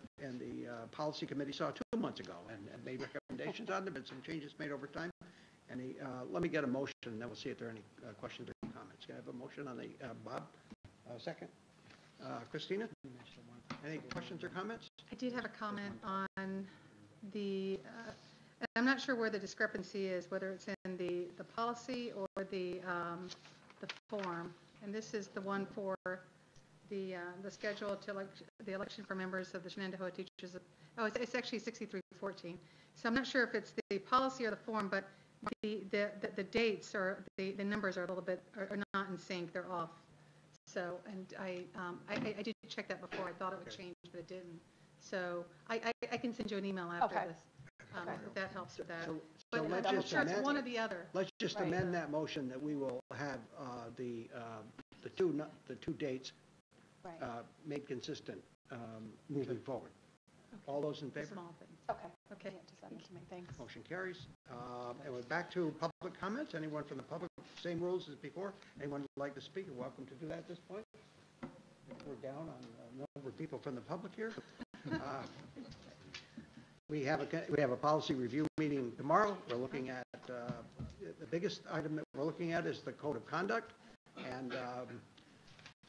policy committee saw 2 months ago, and made recommendations on them, and some changes made over time. And let me get a motion, and then we'll see if there are any questions or comments. Can I have a motion on the Bob? Second. Christina? Any questions or comments? I did have a comment on the, I'm not sure where the discrepancy is, whether it's in the policy or the form. And this is the one for the schedule to the election for members of the Shenendehowa Teachers. Oh, it's actually 6314. So I'm not sure if it's the policy or the form, but the dates or the numbers are a little bit are not in sync. They're off. So, and I did check that before. I thought it would change, but it didn't. So I can send you an email after this, if that helps with that. But let's I'm just sure it's amend, one or the other. Let's just amend that motion that we will have the two dates made consistent moving forward. All those in favor? Small things. Okay. Okay. Just send it to me. Thanks. Motion carries. And we're back to public comments. Anyone from the public, same rules as before? Anyone would like to speak, you're welcome to do that at this point. We're down on a number of people from the public here. We have a policy review meeting tomorrow. We're looking at the biggest item that we're looking at is the code of conduct, and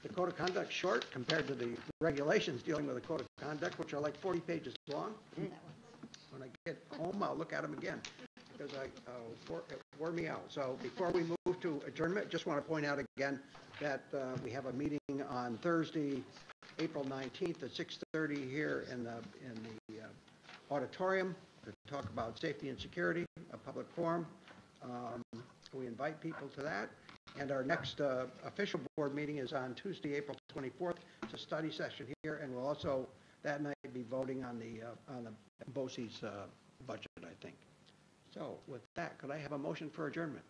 the code of conduct short compared to the regulations dealing with the code of conduct, which are like 40 pages long. When I get home, I'll look at them again because it wore me out. So before we move to adjournment, just want to point out again that we have a meeting on Thursday, April 19th at 6:30 here in the auditorium to talk about safety and security, a public forum. We invite people to that. And our next official board meeting is on Tuesday, April 24th. It's a study session here, and we'll also that night be voting on the BOCES budget, I think. So with that, could I have a motion for adjournment?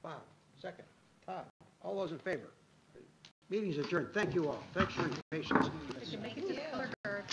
Bob, second. Todd, all those in favor? Meeting's adjourned. Thank you all. Thanks for your patience. Did you make it to the color guard?